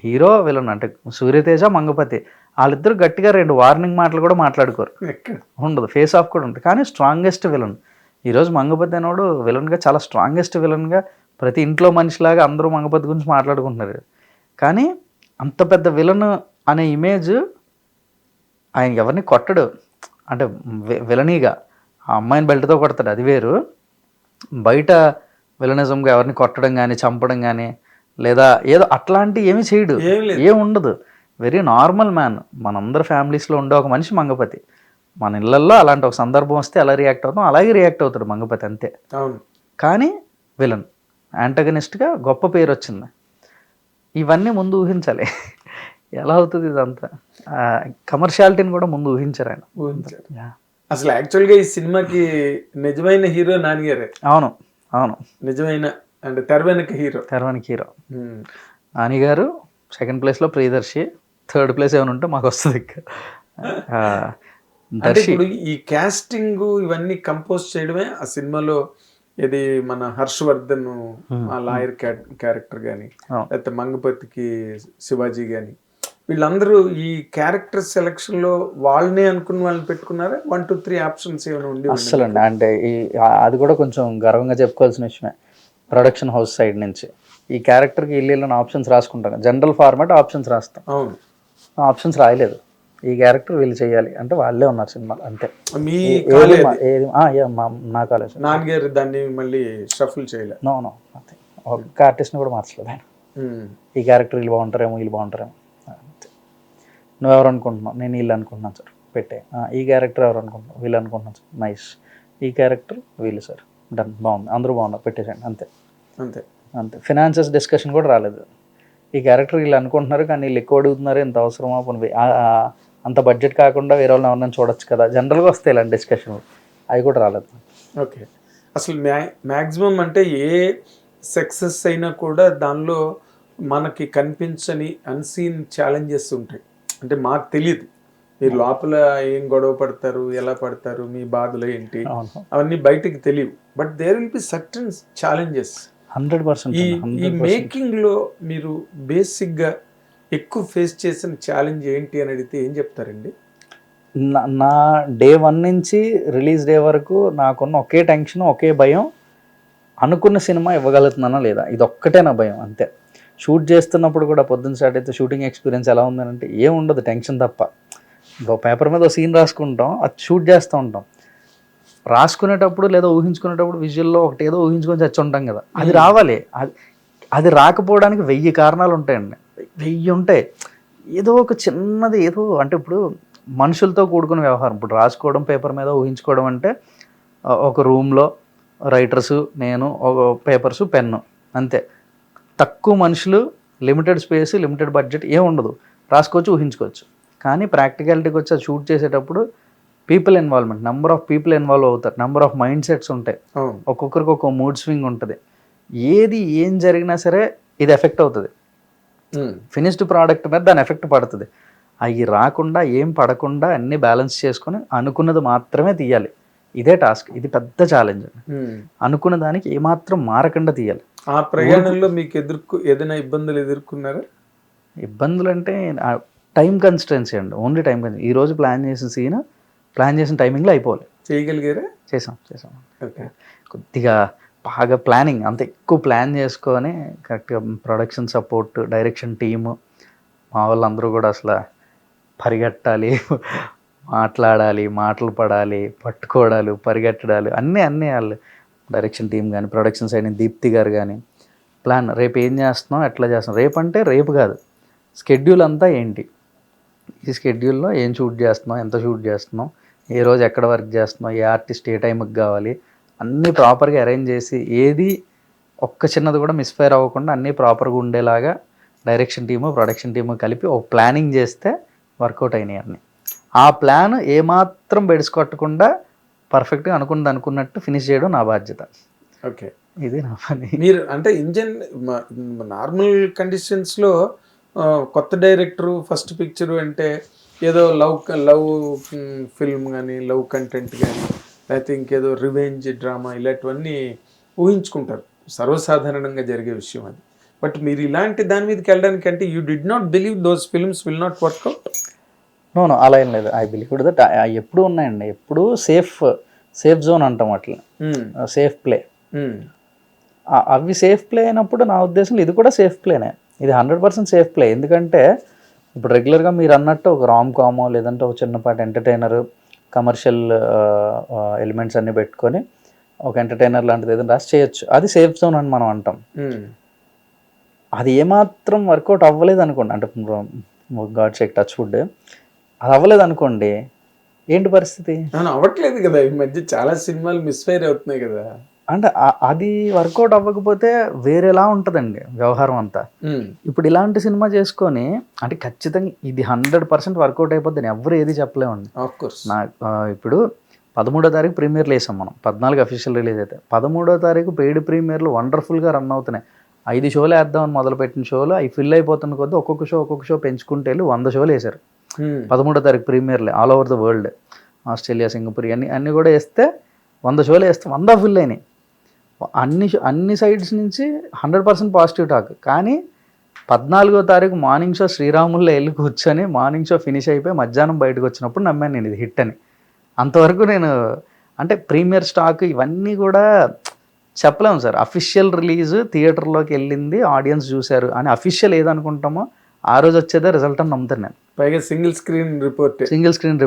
హీరో విలన్ అంటే సూర్యతేజ మంగపతి, వాళ్ళిద్దరు గట్టిగా 2 వార్నింగ్ మాటలు కూడా మాట్లాడుకోరు, ఉండదు, ఫేస్ ఆఫ్ కూడా ఉంటుంది. కానీ స్ట్రాంగెస్ట్ విలన్ ఈరోజు మంగపతి అనేవాడు విలన్గా, చాలా స్ట్రాంగెస్ట్ విలన్గా, ప్రతి ఇంట్లో మనిషిలాగా అందరూ మంగపతి గురించి మాట్లాడుకుంటున్నారు. కానీ అంత పెద్ద విలన్ అనే ఇమేజ్, ఆయన ఎవరిని కొట్టడు, అంటే విలనీగా ఆ అమ్మాయిని బెల్ట్తో కొడతాడు, అది వేరు. బయట విలనిజంగా ఎవరిని కొట్టడం కానీ చంపడం కానీ లేదా ఏదో అట్లాంటి ఏమీ చేయడు, ఏం ఉండదు. Very normal man. మనందరి ఫ్యామిలీస్లో ఉండే ఒక మనిషి మంగపతి. మన ఇళ్ళల్లో అలాంటి ఒక సందర్భం వస్తే ఎలా రియాక్ట్ అవుతాం అలాగే రియాక్ట్ అవుతాడు మంగపతి, అంతే. కానీ విలన్ యాంటగనిస్ట్గా గొప్ప పేరు వచ్చింది. ఇవన్నీ ముందు ఊహించాలి, ఎలా అవుతుంది ఇదంతా. కమర్షియాలిటీని కూడా ముందు ఊహించారు ఆయన. అసలు యాక్చువల్గా ఈ సినిమాకి నిజమైన హీరో నాన్నగారే. అవును అవును, నిజమైన అంటే తెర వెనక హీరో. నానిగారు, 2nd ప్లేస్లో ప్రియదర్శి, 3rd ప్లేస్ ఏమైనా ఉంటే మాకు వస్తుంది. ఇప్పుడు ఈ కాస్టింగ్ ఇవన్నీ కంపోజ్ చేయడమే ఆ సినిమాలో. ఇది మన హర్షవర్ధన్ ఆ లాయర్ క్యారెక్టర్ కానీ లేకపోతే మంగపతికి శివాజీ కానీ, వీళ్ళందరూ ఈ క్యారెక్టర్ సెలెక్షన్ లో వాళ్ళనే అనుకున్న వాళ్ళని పెట్టుకున్నారా? 1, 2, 3 ఆప్షన్స్ ఏమైనా ఉండి? అసలు అండి, అంటే అది కూడా కొంచెం గర్వంగా చెప్పుకోవాల్సిన విషయమే. ప్రొడక్షన్ హౌస్ సైడ్ నుంచి ఈ క్యారెక్టర్కి ఇల్లు ఆప్షన్స్ రాసుకుంటాం, జనరల్ ఫార్మాట్ ఆప్షన్స్ రాస్తాం. అవును, ఆప్షన్స్ రాయలేదు. ఈ క్యారెక్టర్ వీళ్ళు చేయాలి అంటే వాళ్ళే ఉన్నారు సినిమాలో, అంతే. నా కాలేజ్ నాన్నగారు దాన్ని మళ్ళీ షఫుల్ చేయలేదు. నో ఒక్క ఆర్టిస్ట్ని కూడా మార్చలేదు ఆయన. ఈ క్యారెక్టర్ వీళ్ళు బాగుంటారేమో నువ్వెవరు అనుకుంటున్నావు, నేను వీళ్ళు అనుకుంటున్నాను సార్, పెట్టే. ఈ క్యారెక్టర్ ఎవరు అనుకుంటున్నావు, వీళ్ళు అనుకుంటున్నాను సార్, నైస్. ఈ క్యారెక్టర్ వీళ్ళు సార్, డన్, బాగుంది, అందరూ బాగున్నారు, పెట్టేసండి, అంతే. అంతే. అంతే. ఫినాన్సెస్ డిస్కషన్ కూడా రాలేదు. ఈ క్యారెక్టర్ వీళ్ళు అనుకుంటున్నారు కానీ వీళ్ళు ఎక్కువ అడుగుతున్నారు, ఎంత అవసరమా పోనీ అంత బడ్జెట్ కాకుండా వేరే వాళ్ళని ఎవరైనా చూడొచ్చు కదా, జనరల్గా వస్తాయి ఇలాంటి డిస్కషన్లు, అవి కూడా రాలేదు. ఓకే. అసలు మ్యాక్సిమం అంటే ఏ సక్సెస్ అయినా కూడా దానిలో మనకి కనిపించని అన్సీన్ ఛాలెంజెస్ ఉంటాయి. అంటే మాకు తెలియదు మీరు లోపల ఏం గొడవ పడతారు, ఎలా పడతారు, మీ బాధలు ఏంటి, అవన్నీ బయటికి తెలియవు. But there will be certain challenges. 100%. ఈ మేకింగ్లో మీరు బేసిక్గా ఎక్కువ ఫేస్ చేసిన ఛాలెంజ్ ఏంటి అని అడిగితే ఏం చెప్తారండి? నా డే 1 నుంచి రిలీజ్ డే వరకు నాకున్న ఒకే టెన్షన్, ఒకే భయం, అనుకున్న సినిమా ఇవ్వగలుగుతున్నానా లేదా, ఇది ఒక్కటే నా భయం అంతే. షూట్ చేస్తున్నప్పుడు కూడా పొద్దున్న స్టార్ట్ అయితే షూటింగ్ ఎక్స్పీరియన్స్ ఎలా ఉందని అంటే ఏం ఉండదు, టెన్షన్ తప్ప. పేపర్ మీద ఒక సీన్ రాసుకుంటాం, అది షూట్ చేస్తూ ఉంటాం. రాసుకునేటప్పుడు లేదా ఊహించుకునేటప్పుడు విజువల్లో ఒకటి ఏదో ఊహించుకొని చచ్చి ఉంటాం కదా, అది రావాలి. అది రాకపోవడానికి 1000 కారణాలు ఉంటాయండి, 1000 ఉంటాయి. ఏదో ఒక చిన్నది ఏదో అంటే ఇప్పుడు మనుషులతో కూడుకున్న వ్యవహారం. ఇప్పుడు రాసుకోవడం పేపర్ మీద, ఊహించుకోవడం అంటే ఒక రూమ్లో రైటర్సు, నేను, ఒక పేపర్సు, పెన్ను, అంతే. తక్కువ మనుషులు, లిమిటెడ్ స్పేస్, లిమిటెడ్ బడ్జెట్, ఏం ఉండదు, రాసుకోవచ్చు, ఊహించుకోవచ్చు. కానీ ప్రాక్టికాలిటీకి వచ్చి అది షూట్ చేసేటప్పుడు people involvement, number of people involve అవుతారు, నెంబర్ ఆఫ్ మైండ్ సెట్స్ ఉంటాయి, ఒక్కొక్కరికి ఒక మూడ్ స్వింగ్ ఉంటుంది. ఏం జరిగినా సరే ఇది ఎఫెక్ట్ అవుతుంది, ఫినిష్డ్ ప్రోడక్ట్ మీద దాని ఎఫెక్ట్ పడుతుంది. అవి రాకుండా, ఏం పడకుండా అన్నీ బ్యాలెన్స్ చేసుకొని అనుకున్నది మాత్రమే తీయాలి. ఇదే టాస్క్, ఇది పెద్ద ఛాలెంజ్. అనుకున్న దానికి ఏమాత్రం మారకుండా తీయాలి. ఆ ప్రయాణంలో మీకు ఏదైనా ఇబ్బందులు ఎదుర్కొన్నారా? ఇబ్బందులు అంటే టైం కన్స్టెన్సీ అండి, ఓన్లీ టైం కన్స్టెన్సీ. ఈరోజు ప్లాన్ చేసిన సీన్ ప్లాన్ చేసిన టైమింగ్లో అయిపోవాలి. చేయగలిగారా? చేసాం. కొద్దిగా బాగా ప్లానింగ్, అంత ఎక్కువ ప్లాన్ చేసుకొని కరెక్ట్గా ప్రొడక్షన్ సపోర్ట్, డైరెక్షన్ టీము, మా వాళ్ళందరూ కూడా అసలు పరిగెట్టాలి, మాట్లాడాలి, మాటలు పడాలి, పట్టుకోవడాలు, పరిగెట్టడాలు, అన్నీ వాళ్ళు డైరెక్షన్ టీం కానీ, ప్రొడక్షన్ సైడ్ దీప్తి గారు కానీ ప్లాన్, రేపు ఏం చేస్తున్నాం, ఎట్లా చేస్తున్నాం, రేపు అంటే రేపు కాదు, స్కెడ్యూల్ అంతా ఏంటి, ఈ స్కెడ్యూల్లో ఏం షూట్ చేస్తున్నాం, ఎంత షూట్ చేస్తున్నాం, ఏ రోజు ఎక్కడ వర్క్ చేస్తున్నాం, ఏ ఆర్టిస్ట్ ఏ టైంకి కావాలి, అన్నీ ప్రాపర్గా అరేంజ్ చేసి, ఏది ఒక్క చిన్నది కూడా మిస్ఫైర్ అవ్వకుండా అన్నీ ప్రాపర్గా ఉండేలాగా డైరెక్షన్ టీము, ప్రొడక్షన్ టీము కలిపి ఒక ప్లానింగ్ చేస్తే వర్కౌట్ అయినాయి అన్నీ. ఆ ప్లాన్ ఏమాత్రం బెడిసికొట్టకుండా పర్ఫెక్ట్గా అనుకున్నట్టు ఫినిష్ చేయడం నా బాధ్యత. ఓకే, ఇది నా పని. మీరు అంటే నార్మల్ కండిషన్స్లో కొత్త డైరెక్టరు ఫస్ట్ పిక్చరు అంటే ఏదో లవ్ ఫిల్మ్ కానీ, లవ్ కంటెంట్ కానీ, లేకపోతే ఇంకేదో రివెంజ్ డ్రామా, ఇలాంటివన్నీ ఊహించుకుంటారు, సర్వసాధారణంగా జరిగే విషయం అది. బట్ మీరు ఇలాంటి దాని మీదకి వెళ్ళడానికి అంటే you did not believe those films will not work out? No, అలా ఏం లేదు. ఐ బిలీవ్ దట్ ఎప్పుడు ఉన్నాయండి, ఎప్పుడు సేఫ్ జోన్ అంటాం, అట్లా సేఫ్ ప్లే. అవి సేఫ్ ప్లే అయినప్పుడు నా ఉద్దేశంలో ఇది కూడా సేఫ్ ప్లేనే, ఇది 100% సేఫ్ ప్లే. ఎందుకంటే ఇప్పుడు రెగ్యులర్గా మీరు అన్నట్టు ఒక రామ్ కామో లేదంటే ఒక చిన్నపాటి ఎంటర్టైనర్, కమర్షియల్ ఎలిమెంట్స్ అన్నీ పెట్టుకొని ఒక ఎంటర్టైనర్ లాంటిది ఏదైనా రాసి చేయొచ్చు, అది సేఫ్ జోన్ అని మనం అంటాం. అది ఏమాత్రం వర్కౌట్ అవ్వలేదు అనుకోండి, అంటే గాడ్ షేక్ టచ్ వుడ్, అది అవ్వలేదు అనుకోండి, ఏంటి పరిస్థితి? అవ్వట్లేదు కదా, ఈ మధ్య చాలా సినిమాలు మిస్ఫైర్ అవుతున్నాయి కదా. అంటే అది వర్కౌట్ అవ్వకపోతే వేరేలా ఉంటుందండి వ్యవహారం అంతా. ఇప్పుడు ఇలాంటి సినిమా చేసుకొని అంటే ఖచ్చితంగా ఇది 100% వర్కౌట్ అయిపోద్దని ఎవరు ఏది చెప్పలేమండి. ఇప్పుడు 13వ తారీఖు ప్రీమియర్లు వేసాం మనం, 14 అఫీషియల్ రిలీజ్ అయితే 13వ తారీఖు పెయిడ్ ప్రీమియర్లు వండర్ఫుల్గా రన్ అవుతున్నాయి. 5 షోలు వేద్దామని మొదలుపెట్టిన షోలు అవి ఫిల్ అయిపోతున్న కొద్దీ ఒక్కొక్క షో పెంచుకుంటే వెళ్ళి 100 షోలు వేశారు 13వ తారీఖు ప్రీమియర్లే, all over the world, Australia, Singapore అన్నీ కూడా వేస్తే 100 షోలు వేస్తే 100 ఫిల్ అయినాయి. అన్ని సైడ్స్ నుంచి 100% పాజిటివ్ టాక్. కానీ 14వ తారీఖు మార్నింగ్ షో శ్రీరాముల్లో వెళ్ళి కూర్చొని మార్నింగ్ షో ఫినిష్ అయిపోయి మధ్యాహ్నం బయటకు వచ్చినప్పుడు నమ్మాను నేను ఇది హిట్ అని. అంతవరకు నేను అంటే ప్రీమియర్ స్టాక్ ఇవన్నీ కూడా చెప్పలేము సార్. అఫీషియల్ రిలీజ్ థియేటర్లోకి వెళ్ళింది, ఆడియన్స్ చూశారు అని అఫీషియల్ ఏదనుకుంటామో ఆ రోజు వచ్చేదే రిజల్ట్ అని నమ్ముతాను నేను. పైగా సింగిల్ స్క్రీన్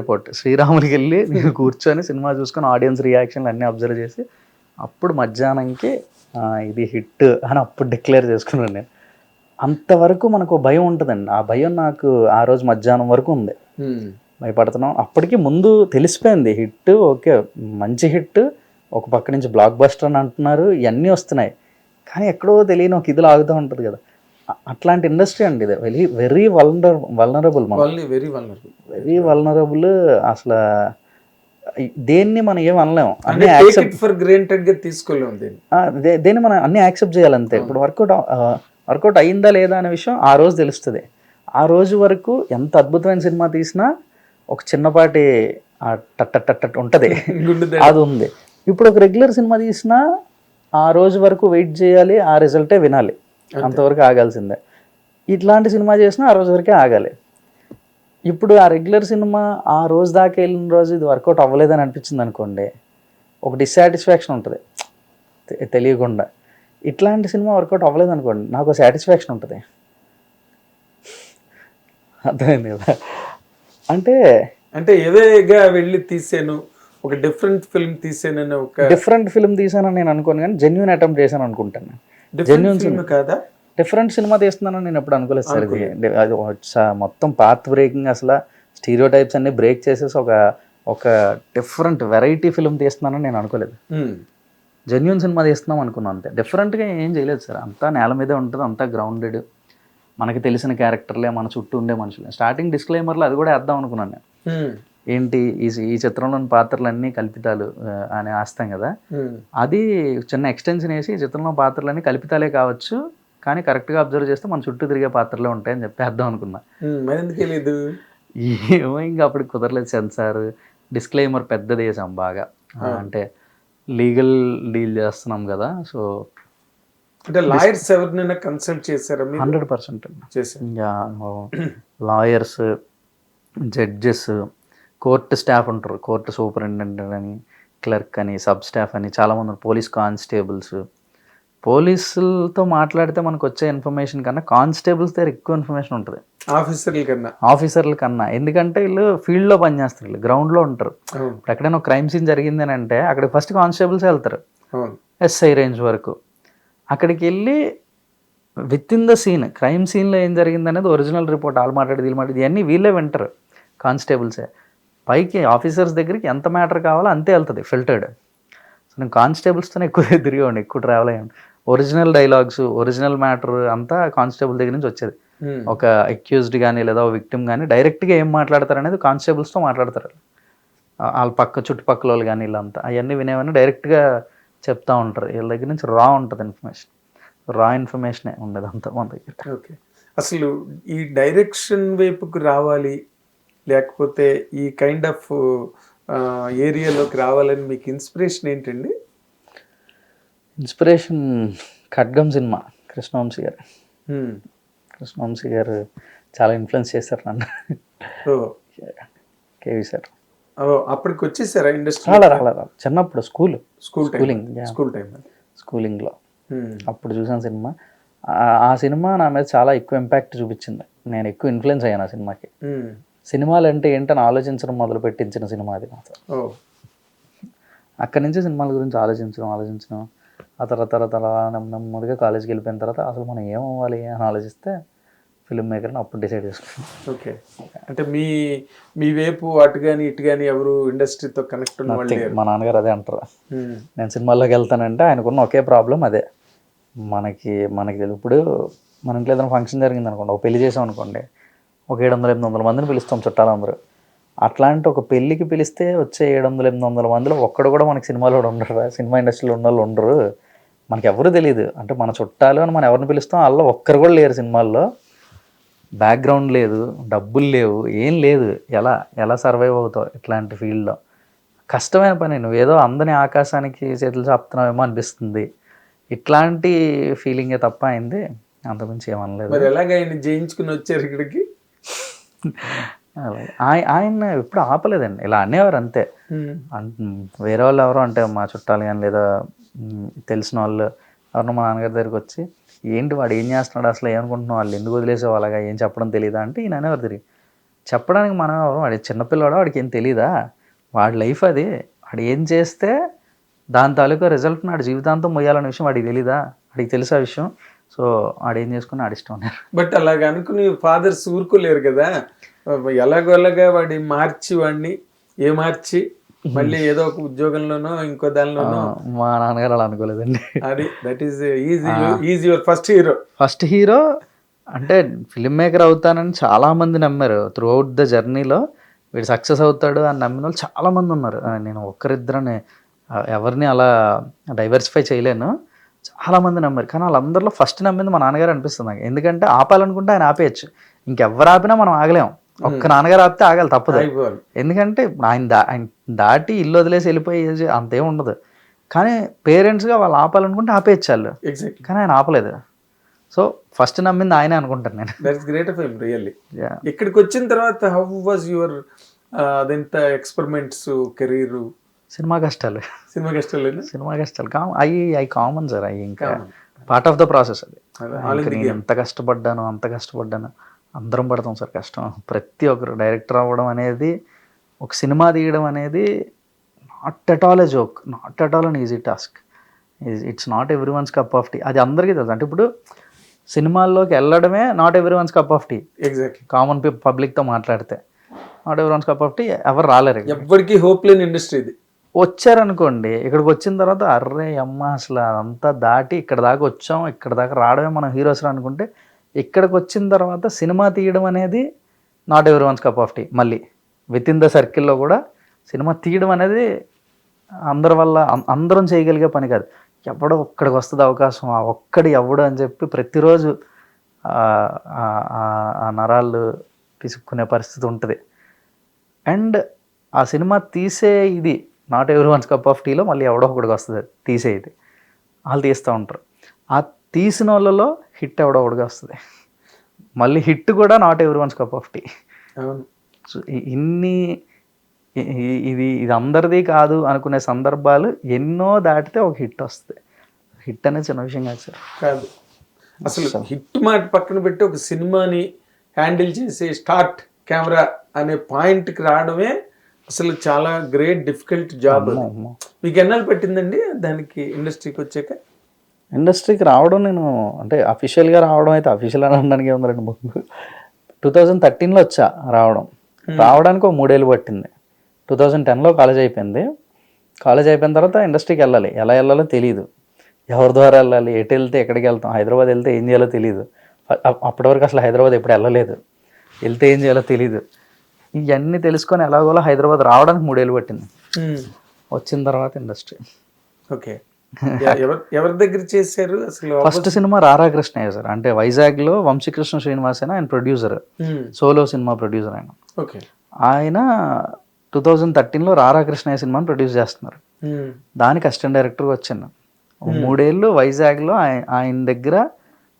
రిపోర్ట్ శ్రీరాములకి వెళ్ళి నేను కూర్చొని సినిమా చూసుకొని ఆడియన్స్ రియాక్షన్లు అన్నీ అబ్జర్వ్ చేసి అప్పుడు మధ్యాహ్నంకి ఇది హిట్ అని అప్పుడు డిక్లేర్ చేసుకున్నాను నేను. అంతవరకు మనకు భయం ఉంటుందండి. ఆ భయం నాకు ఆ రోజు మధ్యాహ్నం వరకు ఉంది, భయపడుతున్నాం. అప్పటికి ముందు తెలిసిపోయింది హిట్, ఓకే మంచి హిట్, ఒక పక్క నుంచి బ్లాక్ బస్టర్ అని అంటున్నారు, ఇవన్నీ వస్తున్నాయి. కానీ ఎక్కడో తెలియని ఒక ఇది లాగుతూ ఉంటుంది కదా. అట్లాంటి ఇండస్ట్రీ అండి ఇది. వెరీ వల్నరబుల్, మనం వెరీ వల్నరబుల్. అసలు దేన్ని మనం ఏం అనలేము, అన్ని యాక్సెప్ట్ ఫర్ గ్రాంటెడ్ గా తీసుకోలేము దేన్ని మనం అన్ని యాక్సెప్ట్ చేయాలంతే. ఇప్పుడు వర్కౌట్ అయిందా లేదా అనే విషయం ఆ రోజు తెలుస్తుంది. ఆ రోజు వరకు ఎంత అద్భుతమైన సినిమా తీసినా ఒక చిన్నపాటి టట్ ఉంటుంది, అది ఉంది. ఇప్పుడు ఒక రెగ్యులర్ సినిమా తీసినా ఆ రోజు వరకు వెయిట్ చేయాలి, ఆ రిజల్టే వినాలి, అంతవరకు ఆగాల్సిందే. ఇట్లాంటి సినిమా చేసినా ఆ రోజు వరకే ఆగాలి. ఇప్పుడు ఆ రెగ్యులర్ సినిమా ఆ రోజు దాకా వెళ్ళిన రోజు ఇది వర్కౌట్ అవ్వలేదని అనిపించింది అనుకోండి, ఒక డిస్సాటిస్ఫాక్షన్ ఉంటుంది తెలియకుండా. ఇట్లాంటి సినిమా వర్కౌట్ అవ్వలేదు అనుకోండి, నాకు సాటిస్ఫాక్షన్ ఉంటుంది. అర్థమైంది కదా. అంటే ఏదేగా వెళ్ళి తీసాను, ఒక డిఫరెంట్ ఫిల్మ్ తీసానని, ఒక డిఫరెంట్ ఫిల్మ్ తీసానని నేను అనుకోను, కానీ జెన్యూన్ అటెంప్ట్ చేశాను అనుకుంటాను. జెన్యూన్ సినిమా కాదా, డిఫరెంట్ సినిమా తీస్తున్నానని నేను ఎప్పుడు అనుకోలేదు సార్. ఇది అది మొత్తం పాత్ బ్రేకింగ్, అసలు స్టీరియో టైప్స్ అన్ని బ్రేక్ చేసేసి ఒక డిఫరెంట్ వెరైటీ ఫిల్మ్ తీస్తున్నానని నేను అనుకోలేదు. జెన్యూన్ సినిమా తీస్తున్నాం అనుకున్నాను అంతే. డిఫరెంట్గా ఏం చేయలేదు సార్. అంతా నేల మీదే ఉంటుంది, అంతా గ్రౌండెడ్, మనకి తెలిసిన క్యారెక్టర్లే, మన చుట్టూ ఉండే మనుషులే. స్టార్టింగ్ డిస్క్లైమర్లో అది కూడా వేద్దాం అనుకున్నాను నేను. ఏంటి ఈ చిత్రంలోని పాత్రలన్నీ కల్పితాలు అని వేస్తాం కదా, అది చిన్న ఎక్స్టెన్షన్ వేసి ఈ చిత్రంలో పాత్రలన్నీ కల్పితాలే కావచ్చు, కానీ కరెక్ట్గా అబ్జర్వ్ చేస్తే మన చుట్టూ తిరిగే పాత్రలే ఉంటాయని చెప్పేద్దాం అనుకున్నా. ఏమో ఇంకా అప్పుడు కుదరలేదు. సెన్సార్ డిస్క్లైమర్ పెద్దది వేసాం బాగా, అంటే లీగల్ డీల్ చేస్తున్నాం కదా. సో అంటే లాయర్స్ ఎవరినైనా కన్సల్ట్ చేశారా? 100% లాయర్స్, జడ్జెస్, కోర్టు స్టాఫ్ ఉంటారు, కోర్టు సూపరింటెండెంట్ అని, క్లర్క్ అని, సబ్ స్టాఫ్ అని చాలామంది, పోలీస్ కానిస్టేబుల్స్. పోలీసులతో మాట్లాడితే మనకు వచ్చే ఇన్ఫర్మేషన్ కన్నా కానిస్టేబుల్స్ దగ్గర ఎక్కువ ఇన్ఫర్మేషన్ ఉంటుంది ఆఫీసర్ల కన్నా. ఎందుకంటే వీళ్ళు ఫీల్డ్లో పనిచేస్తారు, వీళ్ళు గ్రౌండ్లో ఉంటారు. ఇప్పుడు ఎక్కడైనా ఒక క్రైమ్ సీన్ జరిగింది అని అంటే అక్కడికి ఫస్ట్ కానిస్టేబుల్స్ వెళ్తారు, ఎస్ఐ రేంజ్ వరకు. అక్కడికి వెళ్ళి within the scene, crime సీన్లో ఏం జరిగింది అనేది ఒరిజినల్ రిపోర్ట్, వాళ్ళు మాట్లాడేది వీళ్ళు మాట్లాడేది ఇవన్నీ వీళ్ళే వింటారు, కానిస్టేబుల్సే. పైకి ఆఫీసర్స్ దగ్గరికి ఎంత మ్యాటర్ కావాలో అంతే వెళ్తుంది ఫిల్టర్డ్. సో నేను కానిస్టేబుల్స్తోనే ఎక్కువ తిరిగేవాడిని, ఎక్కువ ట్రావెల్ అయ్యాను. ఒరిజినల్ డైలాగ్స్, ఒరిజినల్ మ్యాటర్ అంతా కానిస్టేబుల్ దగ్గర నుంచి వచ్చేది. ఒక అక్యూజ్డ్ కానీ లేదా ఒక విక్టిమ్ కానీ డైరెక్ట్గా ఏం మాట్లాడతారు అనేది కానిస్టేబుల్స్తో మాట్లాడతారు. వాళ్ళ చుట్టుపక్కల వాళ్ళు కానీ వీళ్ళంతా అవన్నీ వినేవన్నీ డైరెక్ట్గా చెప్తా ఉంటారు. వీళ్ళ దగ్గర నుంచి రా ఉంటుంది ఇన్ఫర్మేషన్, రా ఇన్ఫర్మేషనే ఉండదు అంతా మన దగ్గర. ఓకే, అసలు ఈ డైరెక్షన్ వైపుకు రావాలి, లేకపోతే ఈ కైండ్ ఆఫ్ ఏరియాలోకి రావాలని మీకు ఇన్స్పిరేషన్ ఏంటండి? ఇన్స్పిరేషన్ ఖడ్గం సినిమా, కృష్ణవంశీ గారు. కృష్ణవంశీ గారు చాలా ఇన్ఫ్లుయెన్స్ చేశారు నన్ను. కేవీ సార్ అప్పటికి వచ్చేసారా ఇండస్ట్రీ? రాలా చిన్నప్పుడు స్కూలింగ్లో అప్పుడు చూసిన సినిమా. ఆ సినిమా నా మీద చాలా ఎక్కువ ఇంపాక్ట్ చూపించింది. నేను ఎక్కువ ఇన్ఫ్లుయెన్స్ అయ్యాను ఆ సినిమాకి. సినిమాలు అంటే ఏంటని ఆలోచించడం మొదలు పెట్టించిన సినిమా అది మాత్రం. అక్కడి నుంచి సినిమాల గురించి ఆలోచించడం ఆ తర్వాత నెమ్మదిగా కాలేజ్కి వెళ్ళిపోయిన తర్వాత అసలు మనం ఏమవ్వాలి అని ఆలోచిస్తే ఫిల్మ్ మేకర్ని అప్పుడు డిసైడ్ చేసుకున్నాం. ఓకే, అంటే మీ వైపు అటు కానీ ఇటు కానీ ఎవరు ఇండస్ట్రీతో కనెక్ట్ ఉన్న వాళ్ళు? మా నాన్నగారు అదే అంటారు, నేను సినిమాల్లోకి వెళ్తానంటే ఆయనకున్న ఒకే ప్రాబ్లం అదే. మనకి ఇప్పుడు మన ఇంట్లో ఏదైనా ఫంక్షన్ జరిగింది అనుకోండి, ఒక పెళ్లి చేసాం అనుకోండి, ఒక 700-800 మందిని పిలుస్తాం చుట్టాలందరూ. అట్లాంటి ఒక పెళ్ళికి పిలిస్తే వచ్చే 700-800 మందిలో ఒక్కడు కూడా మనకి సినిమాలో ఉండరు, సినిమా ఇండస్ట్రీలో ఉన్న వాళ్ళు ఉండరు, మనకి ఎవరు తెలియదు. అంటే మన చుట్టాలు అని మనం ఎవరిని పిలుస్తాం, వాళ్ళు ఒక్కరు కూడా లేరు సినిమాల్లో. బ్యాక్గ్రౌండ్ లేదు, డబ్బులు లేవు, ఏం లేదు. ఎలా సర్వైవ్ అవుతావు ఇట్లాంటి ఫీల్డ్లో? కష్టమైన పని. నువ్వేదో అందరినీ ఆకాశానికి చేతులు చాపుతున్నావేమో అనిపిస్తుంది. ఇట్లాంటి ఫీలింగే తప్ప అయింది, అంతకుమించి ఏమనలేదు. మరి ఎలాగ ఆయన జయించుకుని వచ్చారు ఇక్కడికి? ఆయన ఎప్పుడు ఆపలేదండి, ఇలా అనేవారు అంతే. వేరే వాళ్ళు ఎవరో అంటే మా చుట్టాలు కానీ లేదా తెలిసిన వాళ్ళు ఎవరన్నా మా నాన్నగారి దగ్గరికి వచ్చి, ఏంటి వాడు ఏం చేస్తున్నాడు, అసలు ఏమనుకుంటున్నావు, వాళ్ళు ఎందుకు వదిలేసేవాళ్ళగా, అలాగా ఏం చెప్పడం తెలియదా అంటే ఈయన అనేవారు తిరిగి. చెప్పడానికి మనం ఎవరు, వాడి చిన్నపిల్లవాడు, వాడికి ఏం తెలీదా, వాడి లైఫ్ అది, వాడు ఏం చేస్తే దాని తాలూకా రిజల్ట్ నాడు జీవితాంతం మొయ్యాలనే విషయం వాడికి తెలీదా, వాడికి తెలుసు ఆ విషయం. సో వాడు ఏం చేసుకుని ఆడిష్టం ఉన్నారు. బట్ అలాగ అనుకుని ఫాదర్స్ ఊరుకోలేరు కదా, ఎలాగోలాగా వాడిని మార్చి మళ్ళీ ఏదో ఒక ఉద్యోగంలోనో ఇంకో దానిలోనో. మా నాన్నగారు అలా అనుకోలేదండి. అది that is is your first hero. First hero అంటే ఫిల్మ్ మేకర్ అవుతానని చాలా మంది నమ్మారు. త్రూ అవుట్ ద జర్నీలో వీడు సక్సెస్ అవుతాడు అని నమ్మిన వాళ్ళు చాలా మంది ఉన్నారు. నేను ఒక్కరిద్దరని ఎవరిని అలా డైవర్సిఫై చేయలేను. చాలా మంది నమ్మారు. కానీ వాళ్ళందరిలో ఫస్ట్ నమ్మింది మా నాన్నగారు అనిపిస్తుంది నాకు. ఎందుకంటే ఆపాలనుకుంటే ఆయన ఆపేయచ్చు. ఇంకెవరు ఆపినా మనం ఆగలేం. ఒక్క నాన్నగారు ఆపితే ఆగాలి, తప్పదు. ఎందుకంటే ఆయన దాటి ఇల్లు వదిలేసి వెళ్ళిపోయి అంతేం ఉండదు. కానీ పేరెంట్స్గా వాళ్ళు ఆపాలనుకుంటే ఆపేయచ్చు వాళ్ళు. కానీ ఆయన ఆపలేదు. సో ఫస్ట్ నమ్మింది ఆయనే అనుకుంటాను నేను. That's great of him really. ఇక్కడికి వచ్చిన తర్వాత హౌ వాజ్ యువర్ అదెంత ఎక్స్పెరిమెంట్స్ కెరీర్? సినిమా కష్టాలు అవి కామన్ సార్. అవి ఇంకా పార్ట్ ఆఫ్ ద ప్రాసెస్. అది నేను ఎంత కష్టపడ్డాను అందరం పడతాం సార్ కష్టం. ప్రతి ఒక్కరు డైరెక్టర్ అవ్వడం అనేది, ఒక సినిమా తీయడం అనేది not at all a joke, not at all an easy task. It's not every one's cup of tea. అది అందరికీ తెలుసు. అంటే ఇప్పుడు సినిమాల్లోకి వెళ్ళడమే not every one's cup of tea. Exactly. Common పబ్లిక్తో మాట్లాడితే not every one's cup of tea. ఎవరు రాలేరు. ఎవరికి హోప్ లేని ఇండస్ట్రీ ఇది. వచ్చారనుకోండి, ఇక్కడికి వచ్చిన తర్వాత అర్రే అమ్మ అసలు అదంతా దాటి ఇక్కడ దాకా వచ్చాం, ఇక్కడ దాకా రావడమే మనం హీరోస్ అనుకుంటే, ఇక్కడికి వచ్చిన తర్వాత సినిమా తీయడం అనేది not everyone's cup of tea. మళ్ళీ విత్ ఇన్ ద సర్కిల్లో కూడా సినిమా తీయడం అనేది అందరి వల్ల అందరం చేయగలిగే పని కాదు. ఎవడో ఒక్కడికి వస్తుంది అవకాశం, ఆ ఒక్కడి ఎవడు అని చెప్పి ప్రతిరోజు ఆ నరాలు పిసుక్కునే పరిస్థితి ఉంటుంది. అండ్ ఆ సినిమా తీసే ఇది not everyone's cup of టీలో మళ్ళీ ఎవడో ఒకడికి వస్తుంది తీసేది. వాళ్ళు తీస్తూ ఉంటారు. ఆ తీసిన వాళ్ళలో హిట్ ఎవడో ఒకడికి వస్తుంది. మళ్ళీ హిట్ కూడా not everyone's cup of tea. So ఇది అందరిది కాదు అనుకునే సందర్భాలు ఎన్నో దాటితే ఒక హిట్ వస్తుంది. హిట్ అనేది చిన్న విషయం కాదు సార్. కాదు అసలు. హిట్ మాట పక్కన పెట్టి ఒక సినిమాని హ్యాండిల్ చేసి స్టార్ట్ కెమెరా అనే పాయింట్కి రావడమే అసలు చాలా గ్రేట్ డిఫికల్ట్ జాబ్. మీకు ఎన్నాళ్ళు పట్టిందండి దానికి ఇండస్ట్రీకి వచ్చాక? ఇండస్ట్రీకి రావడం నేను అంటే అఫీషియల్గా రావడం అయితే అఫీషియల్ అని అనడానికి ఉందండి. ముందు 2013లో వచ్చా రావడానికి ఒక 3 ఏళ్ళు పట్టింది. 2010లో కాలేజ్ అయిపోయింది. కాలేజ్ అయిపోయిన తర్వాత ఇండస్ట్రీకి వెళ్ళాలి. ఎలా వెళ్ళాలో తెలియదు, ఎవరి ద్వారా వెళ్ళాలి, ఎటు వెళ్తే ఎక్కడికి వెళ్తాం, హైదరాబాద్ వెళ్తే ఏం చేయాలో తెలియదు. అప్పటి వరకు అసలు హైదరాబాద్ ఎప్పుడు వెళ్ళలేదు, వెళ్తే ఏం చేయాలో తెలియదు. ఇవన్నీ తెలుసుకొని ఎలాగోలా హైదరాబాద్ రావడానికి 3 ఏళ్ళు పట్టింది. వచ్చిన తర్వాత ఇండస్ట్రీ. ఓకే. ఎవరి దగ్గర చేశారు అసలు? ఫస్ట్ సినిమా రారా కృష్ణయ్య సార్. అంటే వైజాగ్లో వంశీకృష్ణ శ్రీనివాస్ ఆయన ప్రొడ్యూసర్, సోలో సినిమా ప్రొడ్యూసర్ ఆయన. ఆయన 2013లో రారా కృష్ణయ్య సినిమాని ప్రొడ్యూస్ చేస్తున్నారు. దానికి అసిస్టెంట్ డైరెక్టర్గా వచ్చాను. 3 ఏళ్ళు వైజాగ్లో ఆయన దగ్గర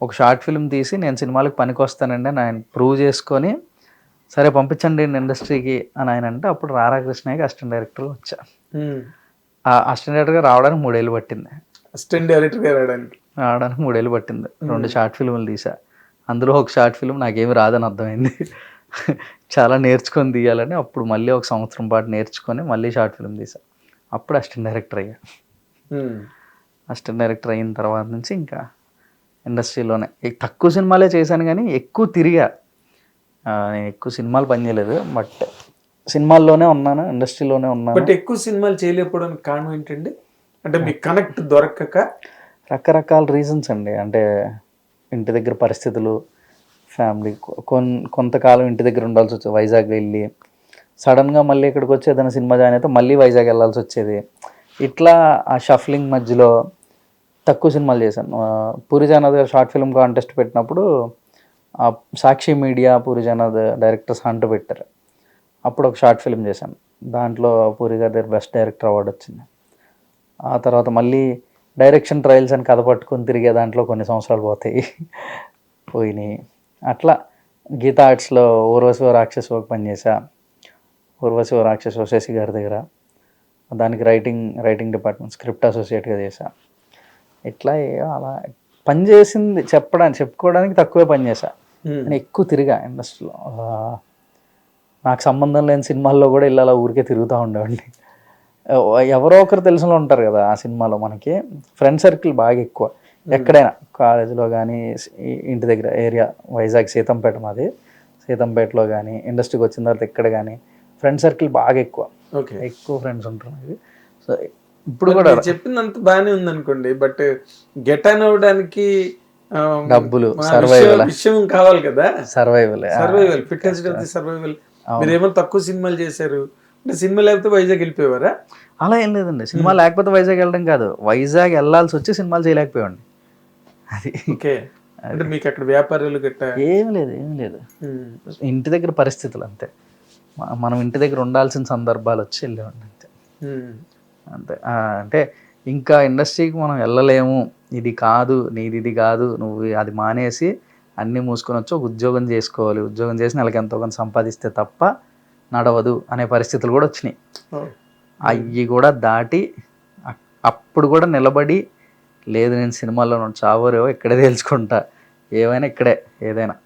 ఒక షార్ట్ ఫిల్మ్ తీసి నేను సినిమాలకు పనికి వస్తానండి అని ఆయన ప్రూవ్ చేసుకొని, సరే పంపించండి ఇండస్ట్రీకి అని ఆయన అంటే, అప్పుడు రారా కృష్ణయ్యకి అసిస్టెంట్ డైరెక్టర్గా వచ్చా. ఆ అసిస్టెంట్ డైరెక్టర్గా రావడానికి 3 ఏళ్ళు పట్టింది. అసిస్టెంట్ డైరెక్టర్గా రావడానికి 3 ఏళ్ళు పట్టింది. 2 షార్ట్ ఫిల్మ్లు తీసా. అందులో ఒక షార్ట్ ఫిల్మ్ నాకేమి రాదని అర్థమైంది. చాలా నేర్చుకొని తీయాలని అప్పుడు మళ్ళీ ఒక సంవత్సరం పాటు నేర్చుకొని మళ్ళీ షార్ట్ ఫిల్మ్ తీసా. అప్పుడు అసిస్టెంట్ డైరెక్టర్ అయ్యా. అసిస్టెంట్ డైరెక్టర్ అయిన తర్వాత నుంచి ఇంకా ఇండస్ట్రీలోనే తక్కువ సినిమాలే చేశాను, కానీ ఎక్కువ తిరిగా. నేను ఎక్కువ సినిమాలు పనిచేయలేదు, బట్ సినిమాల్లోనే ఉన్నాను, ఇండస్ట్రీలోనే ఉన్నాను. బట్ ఎక్కువ సినిమాలు చేయలేకపోవడానికి కారణం ఏంటండి? అంటే మీకు కనెక్ట్ దొరకక? రకరకాల రీజన్స్ అండి. అంటే ఇంటి దగ్గర పరిస్థితులు, ఫ్యామిలీ, కొంతకాలం ఇంటి దగ్గర ఉండాల్సి వచ్చేది. వైజాగ్ వెళ్ళి సడన్గా మళ్ళీ ఇక్కడికి వచ్చి ఏదైనా సినిమా జాయిన్ అయితే మళ్ళీ వైజాగ్ వెళ్ళాల్సి వచ్చేది. ఇట్లా ఆ షఫ్లింగ్ మధ్యలో తక్కువ సినిమాలు చేశాను. పూరి జగన్నాథ్ గారు షార్ట్ ఫిల్మ్ కాంటెస్ట్ పెట్టినప్పుడు Sakshi media Puri Jagannadh directors hunt పెట్టారు. అప్పుడు ఒక షార్ట్ ఫిల్మ్ చేశాను. దాంట్లో పూరి గారి దగ్గర బెస్ట్ డైరెక్టర్ అవార్డు వచ్చింది. ఆ తర్వాత మళ్ళీ డైరెక్షన్ ట్రయల్స్ అని కథ పట్టుకొని తిరిగే దాంట్లో కొన్ని సంవత్సరాలు పోయినాయి. అట్లా గీతా ఆర్ట్స్లో ఊర్వశివ రాక్షస పనిచేసా. ఊర్వశివ రాక్షస శశి గారి దగ్గర, దానికి రైటింగ్ డిపార్ట్మెంట్ స్క్రిప్ట్ అసోసియేట్గా చేశా. ఇట్లా అలా పనిచేసింది చెప్పుకోవడానికి తక్కువే పనిచేసా. నేను ఎక్కువ తిరిగా ఇండస్ట్రీలో. నాకు సంబంధం లేని సినిమాల్లో కూడా ఇలా ఊరికే తిరుగుతూ ఉండేవాడిని. ఎవరో ఒకరు తెలిసిన ఉంటారు కదా ఆ సినిమాలో. మనకి ఫ్రెండ్ సర్కిల్ బాగా ఎక్కువ. ఎక్కడైనా కాలేజీలో కానీ, ఇంటి దగ్గర ఏరియా వైజాగ్ సీతంపేట మాది, సీతంపేటలో కానీ, ఇండస్ట్రీకి వచ్చిన తర్వాత ఎక్కడ కానీ ఫ్రెండ్ సర్కిల్ బాగా ఎక్కువ. ఓకే. ఎక్కువ ఫ్రెండ్స్ ఉంటారు నాకు. సో ఇప్పుడు కూడా చెప్పిందంత బాగానే ఉంది అనుకోండి, బట్ గెట్ ఆన్ అవ్వడానికి డబ్బులు, విషయం కావాలి కదా. Survival fitness of the survival. మీరేమో తక్కువ సినిమాలు చేశారు అంటే సినిమా లేకపోతే వైజాగ్ వెళ్ళిపోయేవారా? అలా ఏం లేదండి. సినిమా లేకపోతే వైజాగ్ వెళ్ళడం కాదు, వైజాగ్ వెళ్ళాల్సి వచ్చి సినిమాలు చేయలేకపోయాడి. అది ఓకే. అంటే మీకు అక్కడ వ్యాపారాలు గట్ట ఏం లేదు, ఇంటి దగ్గర పరిస్థితులు అంతే. మనం ఇంటి దగ్గర ఉండాల్సిన సందర్భాలు వచ్చి వెళ్ళేవాడిని అంతే. అంతే. అంటే ఇంకా ఇండస్ట్రీకి మనం వెళ్ళలేము, ఇది కాదు నీది, ఇది కాదు, నువ్వు అది మానేసి అన్నీ మూసుకొని వచ్చి ఒక ఉద్యోగం చేసుకోవాలి, ఉద్యోగం చేసి నెలకి ఎంతో కొంత సంపాదిస్తే తప్ప నడవదు అనే పరిస్థితులు కూడా వచ్చినాయి. అవి కూడా దాటి అప్పుడు కూడా నిలబడి, లేదు నేను సినిమాల్లో చావరేవో ఇక్కడే తెలుసుకుంటా, ఏమైనా ఇక్కడే ఏదైనా.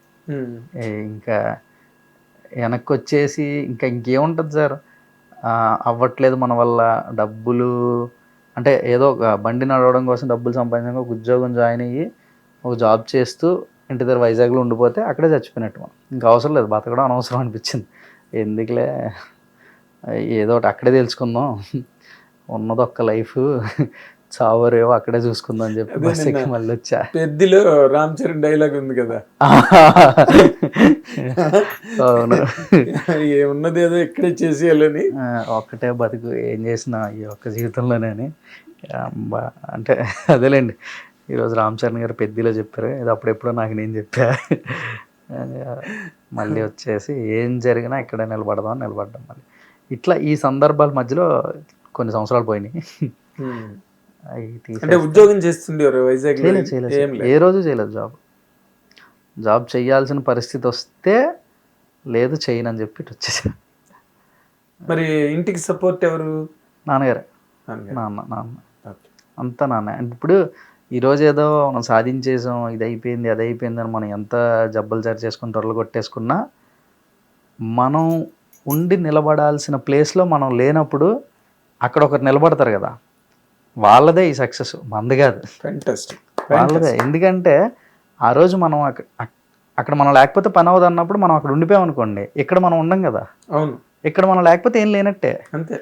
ఇంకా వెనక్కి వచ్చేసి ఇంకేముంటుంది సార్, అవ్వట్లేదు మన వల్ల, డబ్బులు అంటే ఏదో ఒక బండి నడవడం కోసం డబ్బులు సంపాదించడం, ఒక ఉద్యోగం జాయిన్ అయ్యి ఒక జాబ్ చేస్తూ ఇంటి దగ్గర వైజాగ్లో ఉండిపోతే అక్కడే చచ్చిపోయినట్టు. మనం ఇంకా అవసరం లేదు, బతకడం అనవసరం అనిపించింది. ఎందుకులే, ఏదో ఒకటి అక్కడే తెలుసుకుందాం, ఉన్నది ఒక్క లైఫ్, చావరేవో అక్కడే చూసుకుందాం అని చెప్పి బస్ ఎక్కి మళ్ళీ వచ్చా. పెద్దిలో రామ్ చరణ్ డైలాగ్ ఉంది కదా, అవును, ఏమున్నది ఏదో ఇక్కడే చేసేయాలని, ఒక్కటే బతుకు, ఏం చేసినా ఈ ఒక్క జీవితంలోనే అని. అంటే అదేలేండి, ఈరోజు రామ్ చరణ్ గారు పెద్దిలో చెప్పారు, ఇది అప్పుడెప్పుడో నాకు నేను చెప్పా. మళ్ళీ వచ్చేసి ఏం జరిగినా ఇక్కడే నిలబడదాం మళ్ళీ. ఇట్లా ఈ సందర్భాల మధ్యలో కొన్ని సంవత్సరాలు పోయినాయి. అంటే ఉద్యోగం చేస్తుండేవారు వైజాగ్? ఏ రోజు చేయలేదు జాబ్ చేయాల్సిన పరిస్థితి వస్తే లేదు చేయనని చెప్పి వచ్చేసా. మరి ఇంటికి సపోర్ట్ ఎవరు? నాన్నగారే. నాన్న అంతా నాన్న. ఇప్పుడు ఈరోజు ఏదో మనం సాధించేసాం, ఇది అయిపోయింది అది అయిపోయింది అని మనం ఎంత జబ్బలు సరి చేసుకుని త్వరలు కొట్టేసుకున్నా, మనం ఉండి నిలబడాల్సిన ప్లేస్లో మనం లేనప్పుడు అక్కడ ఒకరు నిలబడతారు కదా, వాళ్ళదే ఈ సక్సెస్, మంది కాదు, వాళ్ళదే. ఎందుకంటే ఆ రోజు మనం అక్కడ మనం లేకపోతే పని అవ్వదు అన్నప్పుడు మనం అక్కడ ఉండిపోయాం అనుకోండి, ఇక్కడ మనం ఉండం కదా. అవును, ఇక్కడ మనం లేకపోతే ఏం లేనట్టే. అంతే.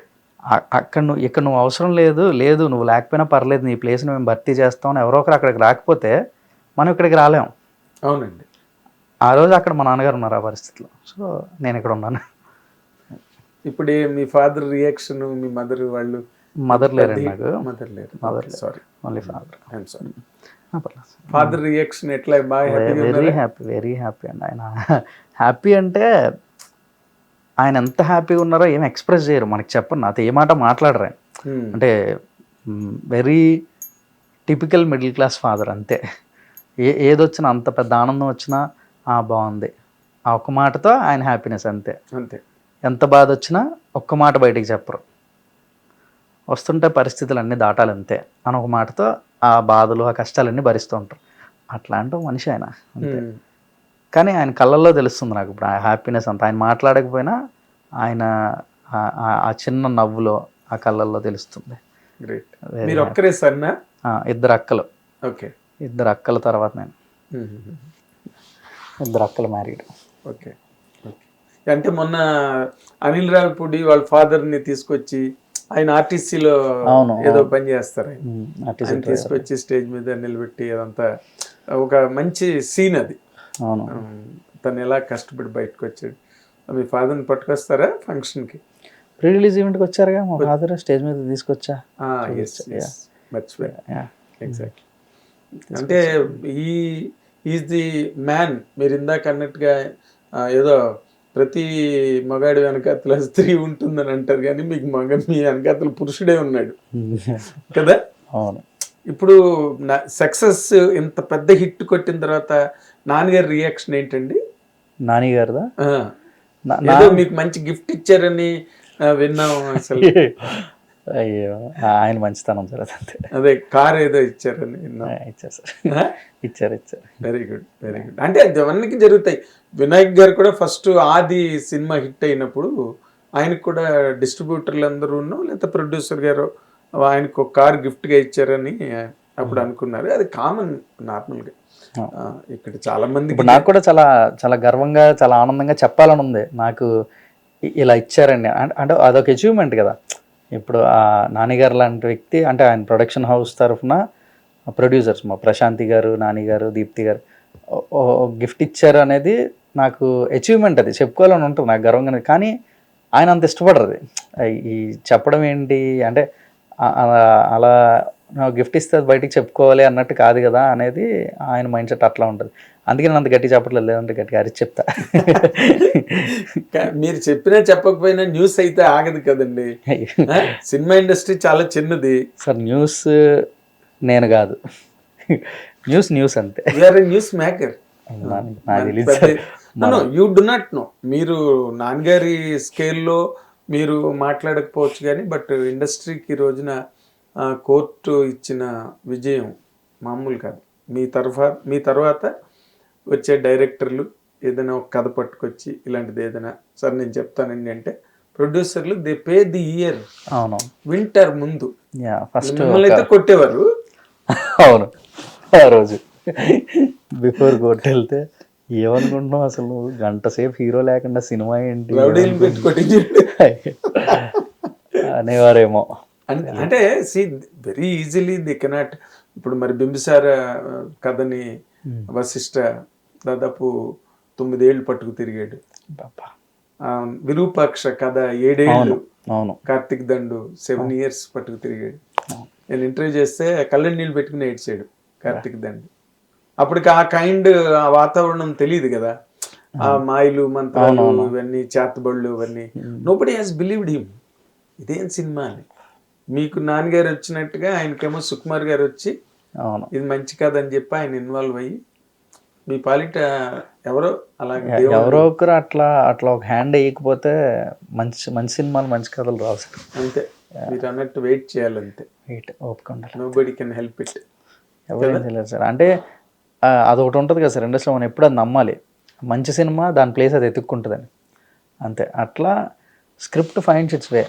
ఇక్కడ నువ్వు అవసరం లేదు, నువ్వు లేకపోయినా పర్లేదు, నీ ప్లేస్ని మేము భర్తీ చేస్తామని ఎవరో ఒకరు అక్కడికి రాకపోతే మనం ఇక్కడికి రాలేం. అవునండి. ఆ రోజు అక్కడ మా నాన్నగారు ఉన్నారు ఆ పరిస్థితిలో, సో నేను ఇక్కడ ఉన్నాను. ఇప్పుడు మీ ఫాదర్ రియాక్షన్, మీ మదర్ వాళ్ళు? మదర్ లేరండి నాకు. Mother sorry, only father. I'm sorry. Father reaction ఎట్లా? బాగా వెరీ హ్యాపీ అండి. ఆయన హ్యాపీ అంటే ఆయన ఎంత హ్యాపీగా ఉన్నారో ఏం ఎక్స్ప్రెస్ చేయరు, మనకి చెప్పరు, నాతో ఏ మాట మాట్లాడరు. అంటే very typical middle class father అంతే. ఏదొచ్చినా, అంత పెద్ద ఆనందం వచ్చినా బాగుంది, ఆ ఒక్క మాటతో ఆయన హ్యాపీనెస్ అంతే. ఎంత బాధ వచ్చినా ఒక్క మాట బయటికి చెప్పరు, వస్తుంటే పరిస్థితులు అన్నీ దాటాలి అంతే అని ఒక మాటతో ఆ బాధలు ఆ కష్టాలన్నీ భరిస్తూ ఉంటారు. అట్లాంటి మనిషి ఆయన అంతే. కానీ ఆయన కళ్ళల్లో తెలుస్తుంది నాకు ఇప్పుడు ఆ హ్యాపీనెస్ అంతా. ఆయన మాట్లాడకపోయినా ఆయన ఆ చిన్న నవ్వులో ఆ కళ్ళల్లో తెలుస్తుంది. మీరు ఒక్కరే సన్నా? ఇద్దరు అక్కలు. ఓకే. ఇద్దరు అక్కల తర్వాత నేను. ఇద్దరు అక్కలు మ్యారీడ్. ఓకే. అంటే మొన్న అనిల్ రావిపూడి వాళ్ళ ఫాదర్ని తీసుకొచ్చి, ఆయన ఆర్టీసీలో ఏదో పని చేస్తారు, ఆయన తీసుకొచ్చి స్టేజ్ మీద నిలబెట్టి, అదంతా ఒక మంచి సీన్ అది. అవును. తను ఎలా కష్టపడి బయటకు వచ్చాడు. మీ ఫాదర్ని పట్టుకొస్తారా ఫంక్షన్కి? ప్రీ రిలీజ్ ఈవెంట్కి వచ్చారుగా మా ఫాదర్, స్టేజ్ మీద తీసుకొచ్చా. ఎగ్జాక్ట్లీ. అంటే ఈజ్ ది మ్యాన్. మీరు ఇందాక అన్నట్టుగా ఏదో ప్రతి మగాడి వెనకాతల స్త్రీ ఉంటుందని అంటారు, కానీ మీకు మీ వెనకాతల పురుషుడే ఉన్నాడు కదా. అవును. ఇప్పుడు సక్సెస్ ఇంత పెద్ద హిట్ కొట్టిన తర్వాత నాన్నగారి రియాక్షన్ ఏంటండి? నాన్నగారుదా? ఏదో మీకు మంచి గిఫ్ట్ ఇచ్చారని విన్నాం అసలు. అయ్యో, ఆయన మంచితనం సార్ అంతే. అదే కార్ ఏదో ఇచ్చారని విన్నాం. ఇచ్చారు సార్, ఇచ్చారు. Very good. అంటే అవన్నీ జరుగుతాయి. వినాయక్ గారు కూడా ఫస్ట్ ఆది సినిమా హిట్ అయినప్పుడు ఆయనకు కూడా డిస్ట్రిబ్యూటర్లు అందరూ లేకపోతే ప్రొడ్యూసర్ గారు ఆయనకు ఒక కార్ గిఫ్ట్గా ఇచ్చారని అప్పుడు అనుకున్నారు. అది కామన్ నార్మల్గా. ఇక్కడ చాలా మంది. ఇప్పుడు నాకు కూడా చాలా చాలా గర్వంగా చాలా ఆనందంగా చెప్పాలని ఉంది. నాకు ఇలా ఇచ్చారండి అంటే అదొక అచీవ్మెంట్ కదా. ఇప్పుడు ఆ నానిగారు లాంటి వ్యక్తి అంటే ఆయన ప్రొడక్షన్ హౌస్ తరఫున ప్రొడ్యూసర్స్ మా ప్రశాంతి గారు, నాని గారు, దీప్తి గారు గిఫ్ట్ ఇచ్చారు అనేది నాకు అచీవ్మెంట్. అది చెప్పుకోవాలని ఉంటుంది నాకు గర్వంగా. కానీ ఆయన అంత ఇష్టపడరు అది. ఈ చెప్పడం ఏంటి అంటే అలా నాకు గిఫ్ట్ ఇస్తే అది బయటికి చెప్పుకోవాలి అన్నట్టు కాదు కదా అనేది ఆయన మైండ్ సెట్ అట్లా ఉంటుంది. అందుకే నేను అంత గట్టి చెప్పట్లేదు, లేదంటే గట్టిగా అరిచి చెప్తా. మీరు చెప్పినా చెప్పకపోయినా న్యూస్ అయితే ఆగదు కదండి. సినిమా ఇండస్ట్రీ చాలా చిన్నది సార్. న్యూస్ నేను కాదు, న్యూస్ అంతే. News maker. నాకు యూ డు నాట్ నో. మీరు నాన్నగారి స్కేల్లో మీరు మాట్లాడకపోవచ్చు కానీ బట్ ఇండస్ట్రీకి రోజున కోర్టు ఇచ్చిన విజయం మామూలు కాదు. మీ తర్వాత వచ్చే డైరెక్టర్లు ఏదైనా ఒక కథ పట్టుకొచ్చి ఇలాంటిది ఏదైనా సార్ నేను చెప్తానండి అంటే ప్రొడ్యూసర్లు దే పే ది ఇయర్. అవును, వింటర్ ముందు ఫస్ట్ మిమ్మల్ని అయితే కొట్టేవారు. అవును, ఆ రోజు బిఫోర్ కోర్టు వెళ్తే ఏమనుకుంటున్నావు అసలు నువ్వు, గంట సేపు హీరో లేకుండా సినిమా ఏంటి అనేవారేమో. అంటే see very easily they cannot. ఇప్పుడు మరి బింబిసార కథని వశిష్ఠ దాదాపు 9 ఏళ్ళు పట్టుకు తిరిగాడు. విరూపాక్ష కథ 7 ఏళ్ళు, కార్తిక్ దండు 7 years పట్టుకు తిరిగాడు. నేను ఇంటర్వ్యూ చేస్తే కళ్ళని నీళ్ళు పెట్టుకుని ఏడ్చాడు కార్తిక్ దండు. అప్పటికి ఆ కైండ్ ఆ వాతావరణం తెలియదు కదా, ఆ మాయలు మంత్రాలు ఇవన్నీ చేతబళ్ళు ఇవన్నీ. Nobody has believed him. ఇదేం సినిమా అని. మీకు నాన్నగారు వచ్చినట్టుగా ఆయనకేమో సుకుమార్ గారు వచ్చి ఇది మంచి కాదని చెప్పి ఆయన ఇన్వాల్వ్ అయ్యి మీ పాలిట ఎవరో ఒకరు అట్లా ఒక హ్యాండ్ వేయకపోతే మంచి సినిమాలు మంచి కథలు రావు సార్. అంతే, మీరు అన్నట్టు వెయిట్ చేయాలంతే. ఒప్పుకుంటారు. Nobody can help it. ఎవరేం చేయలేరు సార్. అంటే అదొకటి ఉంటుంది కదా సార్ ఇండస్ట్రీలో, మనం ఎప్పుడు అది నమ్మాలి. మంచి సినిమా దాని ప్లేస్ అది ఎత్తుక్కుంటుందని అంతే. అట్లా script finds it's way.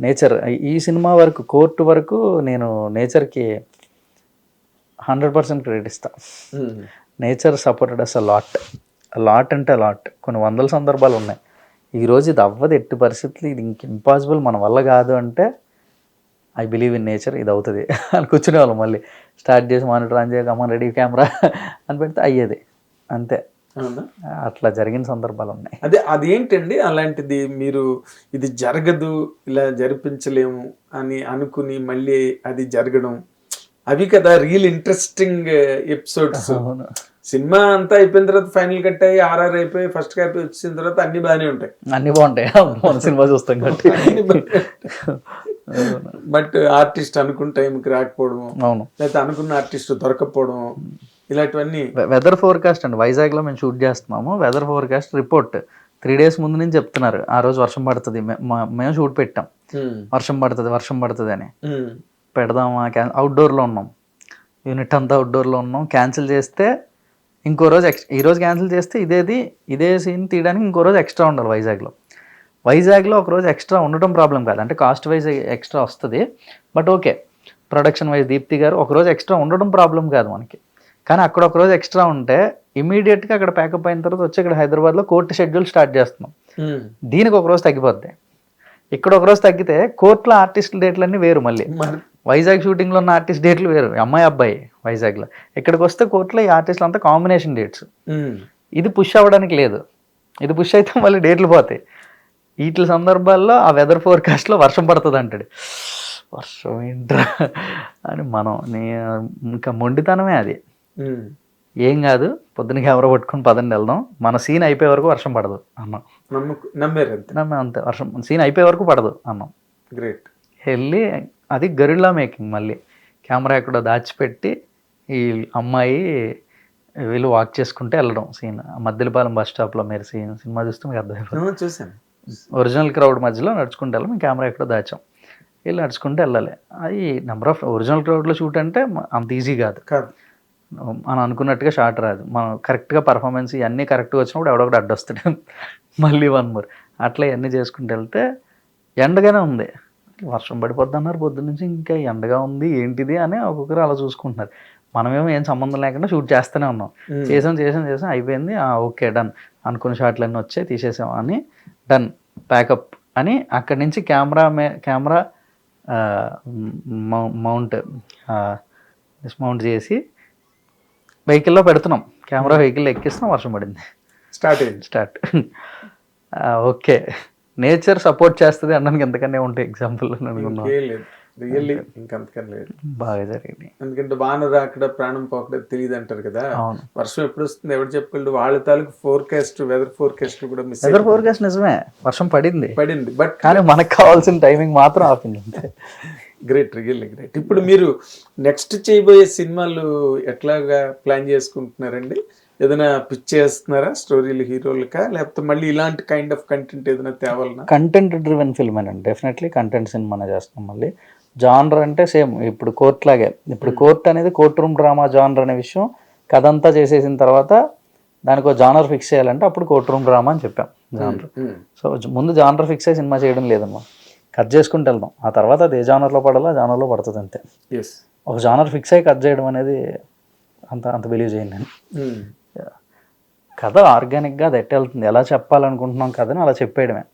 Nature ఈ సినిమా వరకు, కోర్టు వరకు నేను నేచర్కి 100% క్రెడిట్ ఇస్తా. నేచర్ సపోర్టెడ్ అస్ లాట్ అంటే లాట్. కొన్ని వందల సందర్భాలు ఉన్నాయి. ఈరోజు ఇది అవ్వదు ఎట్టి పరిస్థితులు, ఇది ఇంక ఇంపాసిబుల్, మన వల్ల కాదు అంటే ఐ బిలీవ్ ఇన్ నేచర్, ఇది అవుతుంది అని కూర్చునే వాళ్ళం. మళ్ళీ స్టార్ట్ చేసి మానిటర్ ఆన్ చేయక అమ్మ రెడీ కెమెరా అని పెడితే అయ్యేది అంతే. అట్లా జరిగిన సందర్భాలు ఉన్నాయి. అదేంటండి అలాంటిది మీరు ఇది జరగదు, ఇలా జరిపించలేము అని అనుకుని మళ్ళీ అది జరగడం, అవి కదా రియల్ ఇంట్రెస్టింగ్ ఎపిసోడ్స్. సినిమా అంతా అయిపోయిన తర్వాత ఫైనల్ కట్ అయ్యి RR అయిపోయి ఫస్ట్ కాపీ వచ్చిన తర్వాత అన్ని బాగానే ఉంటాయి, అన్ని బాగుంటాయి సినిమా చూస్తాం కాబట్టి. బట్ ఆర్టిస్ట్ అనుకున్న టైంకి రాకపోవడం, లేకపోతే అనుకున్న ఆర్టిస్ట్ దొరకపోవడం, ఇలాంటివన్నీ. వెదర్ ఫోర్కాస్ట్ అండి, వైజాగ్లో మేము షూట్ చేస్తున్నాము. వెదర్ ఫోర్కాస్ట్ రిపోర్ట్ 3 days ముందు నుంచి చెప్తున్నారు ఆ రోజు వర్షం పడుతుంది. మేము షూట్ పెట్టాం, వర్షం పడుతుంది అని. పెడదామా, అవుట్డోర్లో ఉన్నాం, యూనిట్ అంతా అవుట్డోర్లో ఉన్నాం. క్యాన్సిల్ చేస్తే ఇంకో రోజు ఈరోజు క్యాన్సిల్ చేస్తే ఇదే సీన్ తీయడానికి ఇంకో రోజు ఎక్స్ట్రా ఉండాలి వైజాగ్లో ఒక రోజు ఎక్స్ట్రా ఉండటం ప్రాబ్లం కాదు, అంటే కాస్ట్ వైజ్ ఎక్స్ట్రా వస్తుంది. But okay, production wise Deepthi గారు ఒక రోజు ఎక్స్ట్రా ఉండడం ప్రాబ్లం కాదు మనకి. కానీ అక్కడ ఒక రోజు ఎక్స్ట్రా ఉంటే ఇమీడియట్గా అక్కడ ప్యాకప్ అయిన తర్వాత వచ్చి ఇక్కడ హైదరాబాద్లో కోర్టు షెడ్యూల్ స్టార్ట్ చేస్తున్నాం. దీనికి ఒక రోజు తగ్గిపోద్ది. ఇక్కడ ఒక రోజు తగ్గితే కోర్టులో ఆర్టిస్టుల డేట్లన్నీ వేరు. మళ్ళీ వైజాగ్ షూటింగ్లో ఉన్న ఆర్టిస్ట్ డేట్లు వేరు, అమ్మాయి అబ్బాయి వైజాగ్లో. ఇక్కడికి వస్తే కోర్టులో ఈ ఆర్టిస్టులు అంతా కాంబినేషన్ డేట్స్. ఇది పుష్ అవ్వడానికి లేదు, ఇది పుష్ అయితే మళ్ళీ డేట్లు పోతాయి. వీటి సందర్భాల్లో ఆ వెదర్ ఫోర్కాస్ట్లో వర్షం పడుతుంది అంటాడు. వర్షం ఏంట్రా అని మనం ఇంకా మొండితనమే అది. ఏం కాదు, పొద్దున కెమెరా పట్టుకుని పదండి వెళ్దాం, మన సీన్ అయిపోయే వరకు వర్షం పడదు అన్నాం. నమ్మే అంతే, వర్షం సీన్ అయిపోయే వరకు పడదు అన్నాం. గ్రేట్. వెళ్ళి అది గరిల్లా మేకింగ్. మళ్ళీ కెమెరా ఎక్కడో దాచిపెట్టి ఈ అమ్మాయి వీళ్ళు వాక్ చేసుకుంటే వెళ్ళడం సీన్. మద్దెలపాలెం బస్ స్టాప్లో మీరు సినిమా చూస్తే మీకు అర్థమైపోతుంది. చూసాను. ఒరిజినల్ క్రౌడ్ మధ్యలో నడుచుకుంటే వెళ్ళాలి, మేము కెమెరా ఎక్కడో దాచాం, వెళ్ళి నడుచుకుంటే వెళ్ళాలి. అది నెంబర్ ఆఫ్ ఒరిజినల్ క్రౌడ్లో షూట్ అంటే అంత ఈజీ కాదు. మనం అనుకున్నట్టుగా షార్ట్ రాదు. మనం కరెక్ట్గా పర్ఫార్మెన్స్ ఇవన్నీ కరెక్ట్గా వచ్చినప్పుడు ఎవడొకటి అడ్డొస్తాడు, మళ్ళీ 1 more. అట్లా ఇవన్నీ చేసుకుంటూ వెళ్తే ఎండగానే ఉంది, వర్షం పడిపోద్ది అన్నారు పొద్దున్న నుంచి, ఇంకా ఎండగా ఉంది ఏంటిది అని ఒక్కొక్కరు అలా చూసుకుంటున్నారు. మనమేమో ఏం సంబంధం లేకుండా షూట్ చేస్తూనే ఉన్నాం. చేసాం అయిపోయింది, ఓకే డన్ అనుకున్న షాట్లు అన్నీ వచ్చాయి, తీసేసాం అని డన్ ప్యాకప్ అని అక్కడి నుంచి కెమెరా మౌంట్ డిస్మౌంట్ చేసి వెహికల్లో పెడుతున్నాం, కెమెరా వెహికల్లో ఎక్కిస్తున్నాం, వర్షం పడింది. స్టార్ట్ ఓకే, నేచర్ సపోర్ట్ చేస్తుంది అనడానికి ఎంతకన్నా ఉంటాయి ఎగ్జాంపుల్ అనుకున్నాం. రియల్లీ ఇంకంతకని లేదు, బాగా జరిగింది. ఎందుకంటే వాన రాకడ ప్రాణం పోకడ తెలియదు అంటారు కదా. వర్షం ఎప్పుడు వస్తుంది ఎవరు చెప్పగలడు? వాళ్ళ తాలూకు ఫోర్కాస్ట్, వెదర్ ఫోర్కాస్ట్ కూడా మిస్. వెదర్ ఫోర్కాస్ట్ నిజమే, వర్షం పడింది, బట్ కానీ మనకు కావాల్సిన టైమింగ్ మాత్రం ఆపింది. Great, really great. ఇప్పుడు మీరు నెక్స్ట్ చేయబోయే సినిమాలు ఎట్లాగా ప్లాన్ చేసుకుంటున్నారండి? ఏదైనా పిచ్ చేస్తున్నారా స్టోరీలు హీరోలకా, లేకపోతే మళ్ళీ ఇలాంటి కైండ్ ఆఫ్ కంటెంట్ ఏదైనా తేవాలన్నా? కంటెంట్ డ్రివెన్ ఫిల్మ్ అండి, డెఫినెట్లీ కంటెంట్ సినిమానే చేస్తాం. మళ్ళీ జానర్ అంటే సేమ్ ఇప్పుడు కోర్ట్ లాగే. ఇప్పుడు కోర్ట్ అనేది కోర్ట్ రూమ్ డ్రామా జానర్ అనే విషయం కథ అంతా చేసేసిన తర్వాత దానికి ఒక జానర్ ఫిక్స్ చేయాలంటే అప్పుడు కోర్ట్ రూమ్ డ్రామా అని చెప్పాం జానర్. సో ముందు జానర్ ఫిక్స్ అయ్యి సినిమా చేయడం లేదమ్మా, కట్ చేసుకుంటూ వెళ్దాం. ఆ తర్వాత అది ఏ జానర్లో పడాలో ఆ జానర్లో పడుతుంది అంతే. ఒక జానర్ ఫిక్స్ అయ్యి కట్ చేయడం అనేది అంత బిలీవ్ చేయండి నేను. కథ ఆర్గానిక్గా అది ఎట్ట వెళ్తుంది, ఎలా చెప్పాలనుకుంటున్నాం కథని అలా చెప్పేయడమే.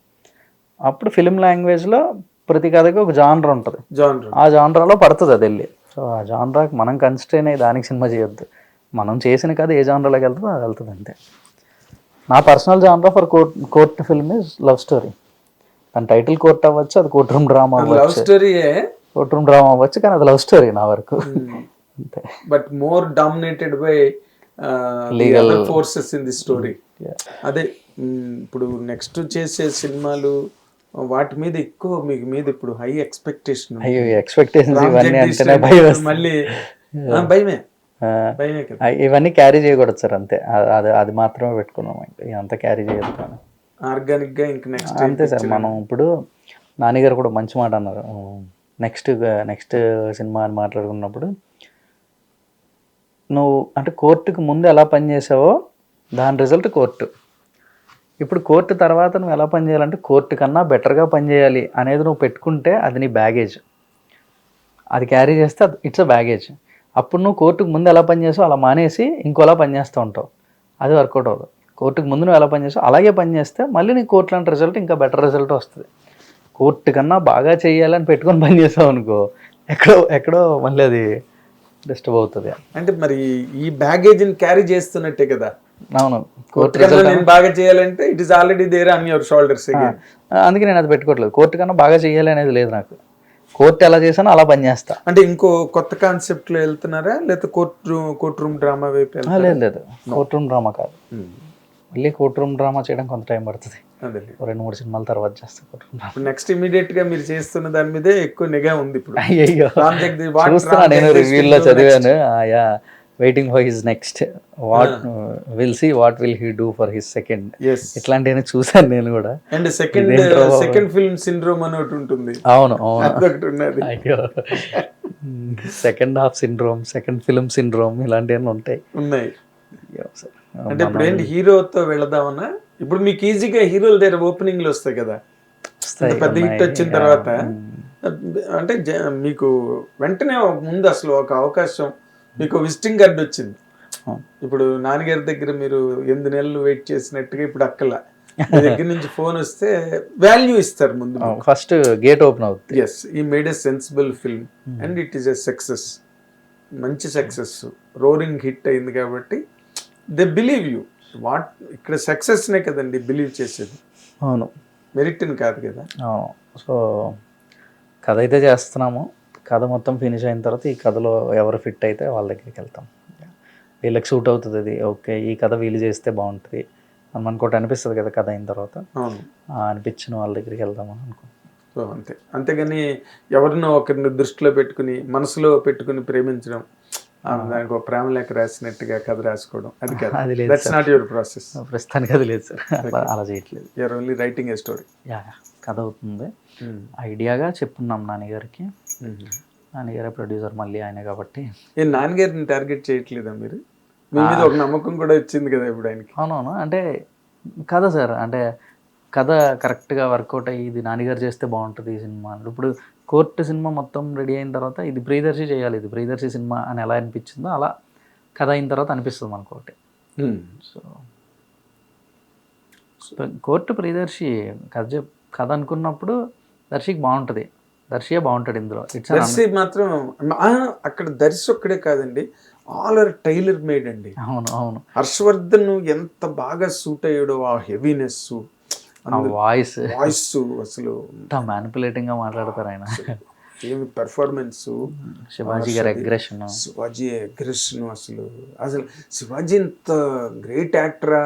అప్పుడు ఫిలిం లాంగ్వేజ్లో ప్రతి కథకి ఒక జానర్ ఉంటుంది, ఆ జానరాలో పడుతుంది అది వెళ్ళి. సో ఆ జానరాకి మనం కన్స్ట్రెయిన్ అయ్యి దానికి సినిమా చేయొద్దు. మనం చేసిన కథ ఏ జానరాలోకి వెళ్తుందో అది వెళ్తుంది అంతే. నా పర్సనల్ జానరా for court film is love story. దాని టైటిల్ కోర్ట్ అవ్వచ్చు, అది కోర్ట్ రూమ్ డ్రామా అవ్వచ్చు, కోర్ట్ రూమ్ డ్రామా అవ్వచ్చు, కానీ అది లవ్ స్టోరీ నా వరకు అంతే. But more dominated by legal forces in the story. అదే ఇప్పుడు నెక్స్ట్ చేసే సినిమాలు వాటి మీద ఎక్కువ మీకు మీద ఇప్పుడు హై ఎక్స్పెక్టేషన్. మళ్ళీ భయమే ఇవన్నీ క్యారీ చేయకూడదు సార్, అంతే. అది మాత్రమే పెట్టుకున్నాం, అంతా క్యారీ చేయదు. ఆర్గానిక్ గా ఇంకా నెక్స్ట్ అంతే సార్. మనం ఇప్పుడు నాన్నగారు కూడా మంచి మాట అన్నారు, నెక్స్ట్ సినిమా అని మాట్లాడుకున్నప్పుడు, నువ్వు అంటే కోర్టుకు ముందు ఎలా పనిచేసావో దాని రిజల్ట్ కోర్టు. ఇప్పుడు కోర్టు తర్వాత నువ్వు ఎలా పనిచేయాలంటే కోర్టు కన్నా బెటర్గా పనిచేయాలి అనేది నువ్వు పెట్టుకుంటే అది నీ బ్యాగేజ్. అది క్యారీ చేస్తే ఇట్స్ అ బ్యాగేజ్. అప్పుడు నువ్వు కోర్టుకు ముందు ఎలా పనిచేసావు అలా మానేసి ఇంకోలా పనిచేస్తూ ఉంటావు, అది వర్కౌట్ అవ్వదు. కోర్టుకు ముందు నువ్వు ఎలా పనిచేసావు అలాగే పనిచేస్తే మళ్ళీ నీకు కోర్టు లాంటి రిజల్ట్ ఇంకా బెటర్ రిజల్ట్ వస్తుంది. కోర్టు కన్నా బాగా చేయాలని పెట్టుకొని పనిచేసావు అనుకో, ఎక్కడో మళ్ళీ అది డిస్టర్బ్ అవుతుంది. అంటే మరి ఈ బ్యాగేజ్ని క్యారీ చేస్తున్నట్టే కదా. అవును, కోర్టు నేను బాగా చేయాలంటే it is already there on your shoulders. అందుకే నేను అది పెట్టుకోవట్లేదు. కోర్టు కన్నా బాగా చేయాలి అనేది లేదు నాకు. కోర్టు ఎలా చేసానో అలా పనిచేస్తా. అంటే ఇంకో కొత్త కాన్సెప్ట్ లో వెళ్తున్నారా, లేకపోతే కోర్ట్ రూమ్ డ్రామా వైపు? లేదు, కోర్ట్ రూమ్ డ్రామా కాదు. మళ్ళీ కోర్ట్ రూమ్ డ్రామా చేయడం కొంత టైం పడుతుంది, 2-3 సినిమాల తర్వాత చేస్తాను. నెక్స్ట్ ఇమీడియట్ గా మీరు చేస్తున్న దాని మీదే ఎక్కువ నిఘా ఉంది ఇప్పుడు. అయ్యో చూస్తున్నా, నేను రివ్యూల్లో చదివాను. Waiting for his next, what will see what will he do for his second. ఇట్లాంటివన్నీ చూసాను నేను కూడా. అండ్ సెకండ్ ఫిల్మ్ సిండ్రోమ్ అని ఒకటి ఉంటుంది. అవును, అయ్యో second half syndrome, second film syndrome, ఇలాంటివన్నీ ఉన్నాయి. అంటే ఇప్పుడు ఏంటి హీరోతో వెళదామన్నా? ఇప్పుడు మీకు ఈజీగా హీరోల దగ్గర ఓపెనింగ్లు వస్తాయి కదా, పెద్ద హిట్ వచ్చిన తర్వాత. అంటే మీకు వెంటనే ముందు అసలు ఒక అవకాశం, మీకు విజిటింగ్ కార్డు వచ్చింది. ఇప్పుడు నాన్నగారి దగ్గర మీరు 8 నెలలు వెయిట్ చేసినట్టుగా ఇప్పుడు అక్కలా మీ దగ్గర నుంచి ఫోన్ వస్తే వాల్యూ ఇస్తారు ముందు. ఫస్ట్ గేట్ ఓపెన్ అవుతుంది. ఎస్, ఈ made a sensible film and it is a success, మంచి సక్సెస్, రోరింగ్ హిట్ అయింది కాబట్టి దే బిలీవ్ యూ. వాట్ ఇక్కడ సక్సెస్నే కదండి బిలీవ్ చేసేది. అవును, మెరిట్ని కాదు కదా. అవును. సో కథ అయితే చేస్తున్నాము. కథ మొత్తం ఫినిష్ అయిన తర్వాత ఈ కథలో ఎవరు ఫిట్ అయితే వాళ్ళ దగ్గరికి వెళ్తాం. వీళ్ళకి సూట్ అవుతుంది అది, ఓకే ఈ కథ వీళ్ళు చేస్తే బాగుంటుంది అని మనకోటి అనిపిస్తుంది కదా కథ అయిన తర్వాత. అనిపించిన వాళ్ళ దగ్గరికి వెళ్దామని అనుకుంటున్నాం. సో అంతే, అంతేగాని ఎవరినో ఒకరిని దృష్టిలో పెట్టుకుని మనసులో పెట్టుకుని ప్రేమించడం, దానికి ఒక ప్రేమ లేఖ రాసినట్టుగా కథ రాసుకోవడం, అది కాదు. That's not your process. ప్రస్తుతానికి అది లేదు సార్, అలా చేయట్లేదు. You're only writing a story. కథ అవుతుంది, ఐడియాగా చెప్పున్నాం నాన్నగారికి. నాన్నగారే ప్రొడ్యూసర్, మళ్ళీ ఆయన కాబట్టి. నాన్నగారిని టార్గెట్ చేయట్లేదా మీరు? మీ మీద ఒక నమ్మకం కూడా వచ్చింది కదా ఇప్పుడు ఆయనకి. అవునవును, అంటే కథ సార్, అంటే కథ కరెక్ట్గా వర్కౌట్ అయ్యి ఇది నాన్నగారు చేస్తే బాగుంటుంది ఈ సినిమా. ఇప్పుడు కోర్టు సినిమా మొత్తం రెడీ అయిన తర్వాత ఇది ప్రియదర్శి చేయాలి, ఇది ప్రియదర్శి సినిమా అని ఎలా అనిపించిందో అలా కథ అయిన తర్వాత అనిపిస్తుంది మనకు ఒకటి. కోర్టు ప్రియదర్శి కథ అనుకున్నప్పుడు దర్శికి బాగుంటుంది, దర్శియే బాగుంటాడు ఇందులో. దర్శి మాత్రం అక్కడ దర్శి ఒక్కడే కాదండి, ఆల్ ఆర్ టైలర్ మేడ్ అండి. అవును అవును, హర్షవర్ధన్ ఎంత బాగా సూట్ అయ్యాడో, ఆ హెవీనెస్, వాయిస్ అసలు మ్యానిపులేటింగ్ గా మాట్లాడతారు ఆయన. ఏమి పెర్ఫార్మెన్స్, శివాజీ గారి అగ్రెషన్, శివాజీ అగ్రెషన్, అసలు అసలు శివాజీ ఇంత గ్రేట్ యాక్టరా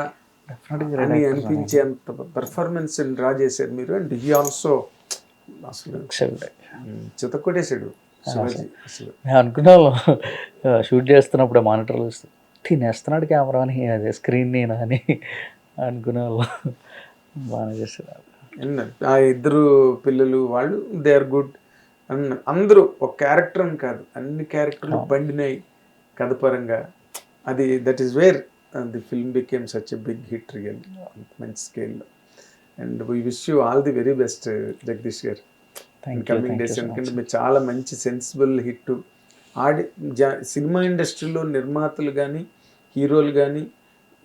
అని అనిపించే అంత పెర్ఫార్మెన్స్ డ్రా చేశారు మీరు. అండ్ హీ ఆల్సో అసలు చితకొట్టేశాడు శివాజీ. అసలు నేను అనుకున్నా షూట్ చేస్తున్నప్పుడు మానిటర్లు తినేస్తున్నాడు కెమెరా అని, అదే స్క్రీన్ నేను అని అనుకునే వాళ్ళు. బాగా చేస్తారు. ఆ ఇద్దరు పిల్లలు వాళ్ళు దే ఆర్ గుడ్. అందరూ ఒక క్యారెక్టర్ అని కాదు, అన్ని క్యారెక్టర్లు పండినాయి కథ పరంగా. అది that is where the film became such a big hit real, మంచి స్కేల్లో. And we wish you all the very best Jagadeesh గారు కమింగ్ డేస్. ఎందుకంటే మీరు చాలా మంచి సెన్సిబుల్ హిట్ సినిమా ఇండస్ట్రీలో నిర్మాతలు కానీ, హీరోలు కానీ,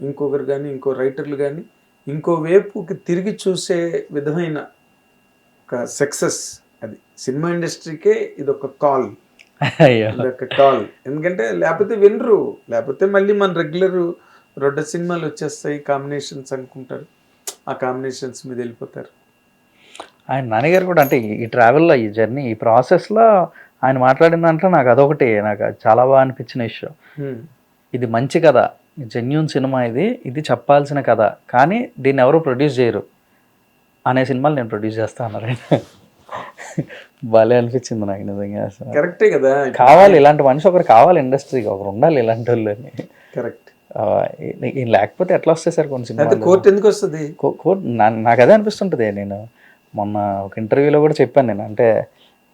ఇంకొకరు కానీ, ఇంకో రైటర్లు కానీ ఇంకో వైపుకి తిరిగి చూసే విధమైన ఒక సక్సెస్. అది సినిమా ఇండస్ట్రీకే ఇదొక కాల్, ఇదొక కాల్. ఎందుకంటే లేకపోతే వినరు, లేకపోతే మళ్ళీ మన రెగ్యులర్ రొడ్డ సినిమాలు వచ్చేస్తాయి, కాంబినేషన్స్ అనుకుంటారు, ఆ కాంబినేషన్స్ మీద వెళ్ళిపోతారు. ఆయన నాన్నగారు కూడా అంటే ఈ ట్రావెల్లో, ఈ జర్నీ, ఈ ప్రాసెస్లో ఆయన మాట్లాడిన దాంట్లో నాకు అదొకటి నాకు చాలా బాగా అనిపించిన విషయం. ఇది మంచి కథ, జెన్యూన్ సినిమా, ఇది చెప్పాల్సిన కథ, కానీ దీన్ని ఎవరు ప్రొడ్యూస్ చేయరు అనే సినిమాలు నేను ప్రొడ్యూస్ చేస్తా అన్నారు. భలే అనిపించింది నాకు నిజంగా. కరెక్టే కదా, కావాలి ఇలాంటి మనిషి ఒకరు, కావాలి ఇండస్ట్రీకి ఒకరు ఉండాలి ఇలాంటి వాళ్ళు అని. కరెక్ట్. లేకపోతే ఎట్లా వస్తాయి సార్ కొన్ని సినిమాలు? కోర్టు ఎందుకు వస్తుంది? కోర్టు నాకు అదే అనిపిస్తుంటుంది. నేను మొన్న ఒక ఇంటర్వ్యూలో కూడా చెప్పాను, నేను అంటే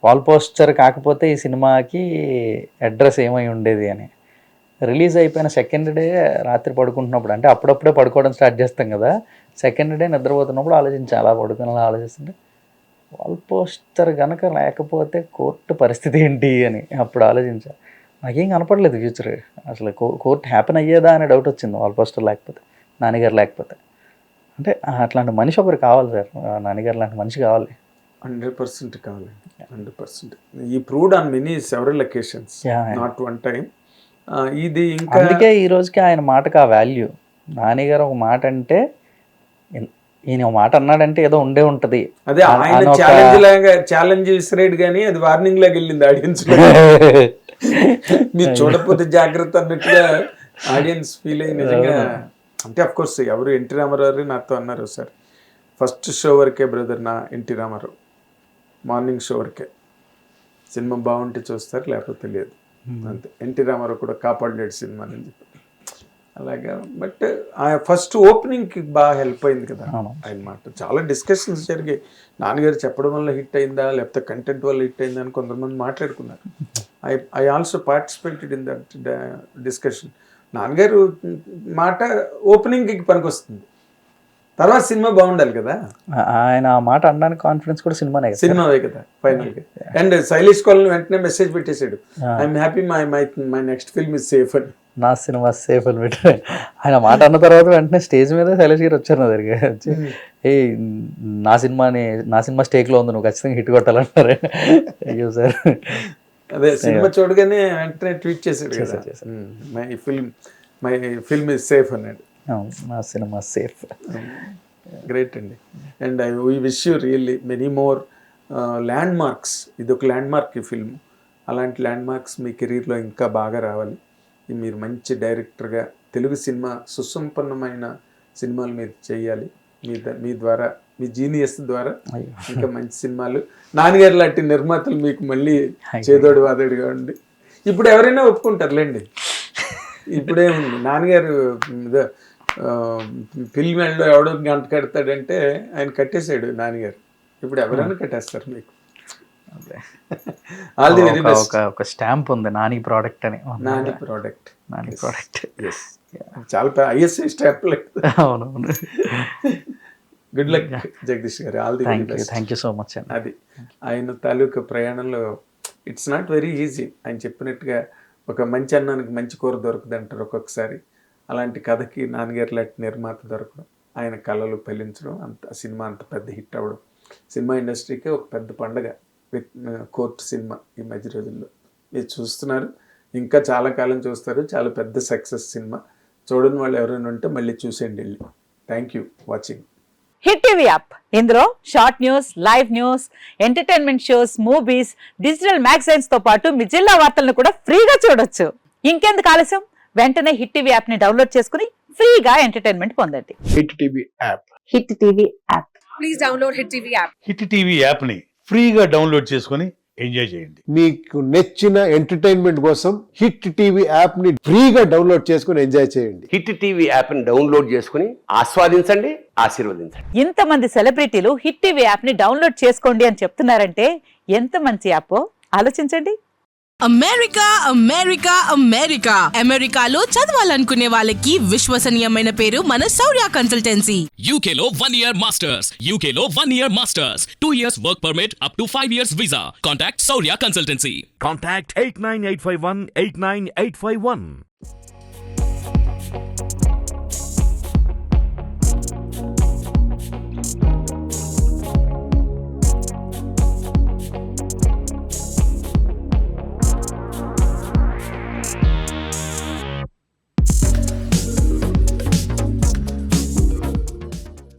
వాల్ పోస్టర్ కాకపోతే ఈ సినిమాకి అడ్రస్ ఏమై ఉండేది అని. రిలీజ్ అయిపోయిన సెకండ్ డే రాత్రి పడుకుంటున్నప్పుడు, అంటే అప్పుడప్పుడే పడుకోవడం స్టార్ట్ చేస్తాం కదా, సెకండ్ డే నిద్రపోతున్నప్పుడు ఆలోచించి, అలా పడుకునేలా ఆలోచిస్తుంటే వాల్ పోస్టర్ కనుక లేకపోతే కోర్టు పరిస్థితి ఏంటి అని అప్పుడు ఆలోచించా. నాకేం కనపడలేదు ఫ్యూచర్ అసలు. కోర్టు హ్యాపీన్ అయ్యేదా అనే డౌట్ వచ్చింది వాల్ పోస్టర్ లేకపోతే, నాన్నగారు లేకపోతే. అంటే అట్లాంటి మనిషి ఒకరు కావాలి సార్, నాన్నగారు లాంటి మనిషి కావాలి. 100% కావాలి, 100%. ఈ proved on many several occasions, not one time. ఇది ఇంకా అందుకే ఈ రోజుకి ఆయన మాటకు ఆ వాల్యూ. నాన్నగారు ఒక మాట అంటే, ఈయన ఒక మాట అన్నాడంటే ఏదో ఉండే ఉంటది. అదే ఆయన ఛాలెంజ్ విసిరేడు కానీ అది వార్నింగ్ లాగా వెళ్ళింది ఆడియన్స్. మీరు చూడకపోతే జాగ్రత్త అన్నట్టుగా ఆడియన్స్ ఫీల్ అయ్యి నిజంగా. అంటే అఫ్ కోర్స్ ఎవరు ఎన్టీ రామారావు నాతో అన్నారు సార్, ఫస్ట్ షో వరకే బ్రదర్ నా ఎన్టీ రామారావు, మార్నింగ్ షో వరకే, సినిమా బాగుంటే చూస్తారు లేకపోతే లేదు అంతే. ఎన్టీ రామారావు కూడా కాపాడలేడు సినిమా అని చెప్పి అలాగా. బట్ ఆ ఫస్ట్ ఓపెనింగ్కి బాగా హెల్ప్ అయింది కదా ఆయన మాట. చాలా డిస్కషన్స్ జరిగాయి, నాన్నగారు చెప్పడం వల్ల హిట్ అయిందా లేకపోతే కంటెంట్ వల్ల హిట్ అయిందా అని కొంతమంది మాట్లాడుకున్నారు. I also participated in that discussion. నాన్నగారు మాట ఓపెనింగ్కి పనికొస్తుంది, తర్వాత సినిమా బాగుండాలి కదా. ఆయన ఆ మాట అనడానికి కాన్ఫిడెన్స్ కూడా సినిమావే కదా ఫైనల్గా. అండ్ శైలేష్ కాలనీ వెంటనే మెసేజ్ పెట్టేశాడు, I'm happy my next film is safe అని. నా సినిమా సేఫ్ అని పెట్టారు. ఆయన మాట అన్న తర్వాత వెంటనే స్టేజ్ మీద శైలేష్ గారు వచ్చారు నా దగ్గర వచ్చి, ఏ నా సినిమా స్టేక్లో ఉంది, నువ్వు ఖచ్చితంగా హిట్ కొట్టాలంటారు. అయ్యో సార్. అదే సినిమా చూడగానే వెంటనే ట్వీట్ చేశాడు కదా, మై ఫిల్మ్ ఇస్ సేఫ్ అన్నాడు. నా సినిమా సేఫ్. గ్రేట్ అండి. And we wish you really many more land marks. ఇది ఒక ల్యాండ్ మార్క్ ఈ ఫిల్మ్. అలాంటి ల్యాండ్ మార్క్స్ మీ కెరీర్లో ఇంకా బాగా రావాలి. మీరు మంచి డైరెక్టర్గా తెలుగు సినిమా సుసంపన్నమైన సినిమాలు మీరు చేయాలి. మీ ద్వారా, మీ జీనియస్ ద్వారా ఇంకా మంచి సినిమాలు, నాన్నగారు లాంటి నిర్మాతలు మీకు మళ్ళీ చేదోడు వాదోడుగా ఉండి. ఇప్పుడు ఎవరైనా ఒప్పుకుంటారులేండి, ఇప్పుడేముంది. నాన్నగారు ఫిల్మ్లో ఎవడో గంట కడతాడంటే ఆయన కట్టేశాడు నాన్నగారు, ఇప్పుడు ఎవరైనా కట్టేస్తారు మీకు. All the very best. ఒక స్టాంప్ ఉంది, నాని ప్రోడక్ట్ అని. Nani product yes. చాలా ఐఎస్ఐ స్టాంప్. అవునవును. గుడ్ లక్ జగదీష్ గారు, all the very best. Thank you so much అండి. అది ఆయన తాలూకా ప్రయాణంలో ఇట్స్ నాట్ వెరీ ఈజీ. ఆయన చెప్పినట్టుగా ఒక మంచి అన్నానికి మంచి కూర దొరకదు అంటారు ఒక్కొక్కసారి. అలాంటి కథకి నాన్నగారు లాంటి నిర్మాత దొరకడం ఆయన కళలు ఫలించడం, సినిమా అంత పెద్ద హిట్ అవ్వడం సినిమా ఇండస్ట్రీకి ఒక పెద్ద పండగ కోర్టు సినిమా ఈ మధ్య రోజుల్లో. మీరు చూస్తున్నారు, ఇంకా చాలా కాలం చూస్తారు. చాలా పెద్ద సక్సెస్ సినిమా. చూడని వాళ్ళు ఎవరైనా ఉంటే మళ్ళీ చూసేయండి వెళ్ళి. Thank you watching. Hit TV app, ఇందులో short news, live news, entertainment shows, movies, digital magazines తో పాటు మీ జిల్లా వార్తలను కూడా ఫ్రీగా చూడొచ్చు. ఇంకెందుకు ఆలస్యం, వెంటనే హిట్ టీవీ యాప్ ని డౌన్లోడ్ చేసుకుని ఫ్రీగా ఎంటర్టైన్మెంట్ పొందండి. Hit TV app. Hit TV app. Please download hit TV app. Hit TV యాప్ని ఫ్రీగా డౌన్లోడ్ చేసుకొని ఎంజాయ్ చేయండి. మీకు నచ్చిన ఎంటర్టైన్మెంట్ కోసం హిట్ టీవీ యాప్ ని ఫ్రీగా డౌన్లోడ్ చేసుకుని ఎంజాయ్ చేయండి. హిట్ టీవీ యాప్ని డౌన్లోడ్ చేసుకుని ఆస్వాదించండి, ఆశీర్వదించండి. ఇంతమంది సెలబ్రిటీలు హిట్ టీవీ యాప్ ని డౌన్లోడ్ చేసుకోండి అని చెప్తున్నారంటే ఎంత మంచి యాప్ ఆలోచించండి. అమెరికా అమెరికా అమెరికా అమెరికాలో చదవాలనుకునే వాళ్ళకి విశ్వసనీయమైన పేరు మన శౌర్య consultancy. UK Law 1 Year Masters. UK Law 1 Year Masters. 2 years work permit up to 5 years visa. Contact Saurya Consultancy. Contact 89851 89851.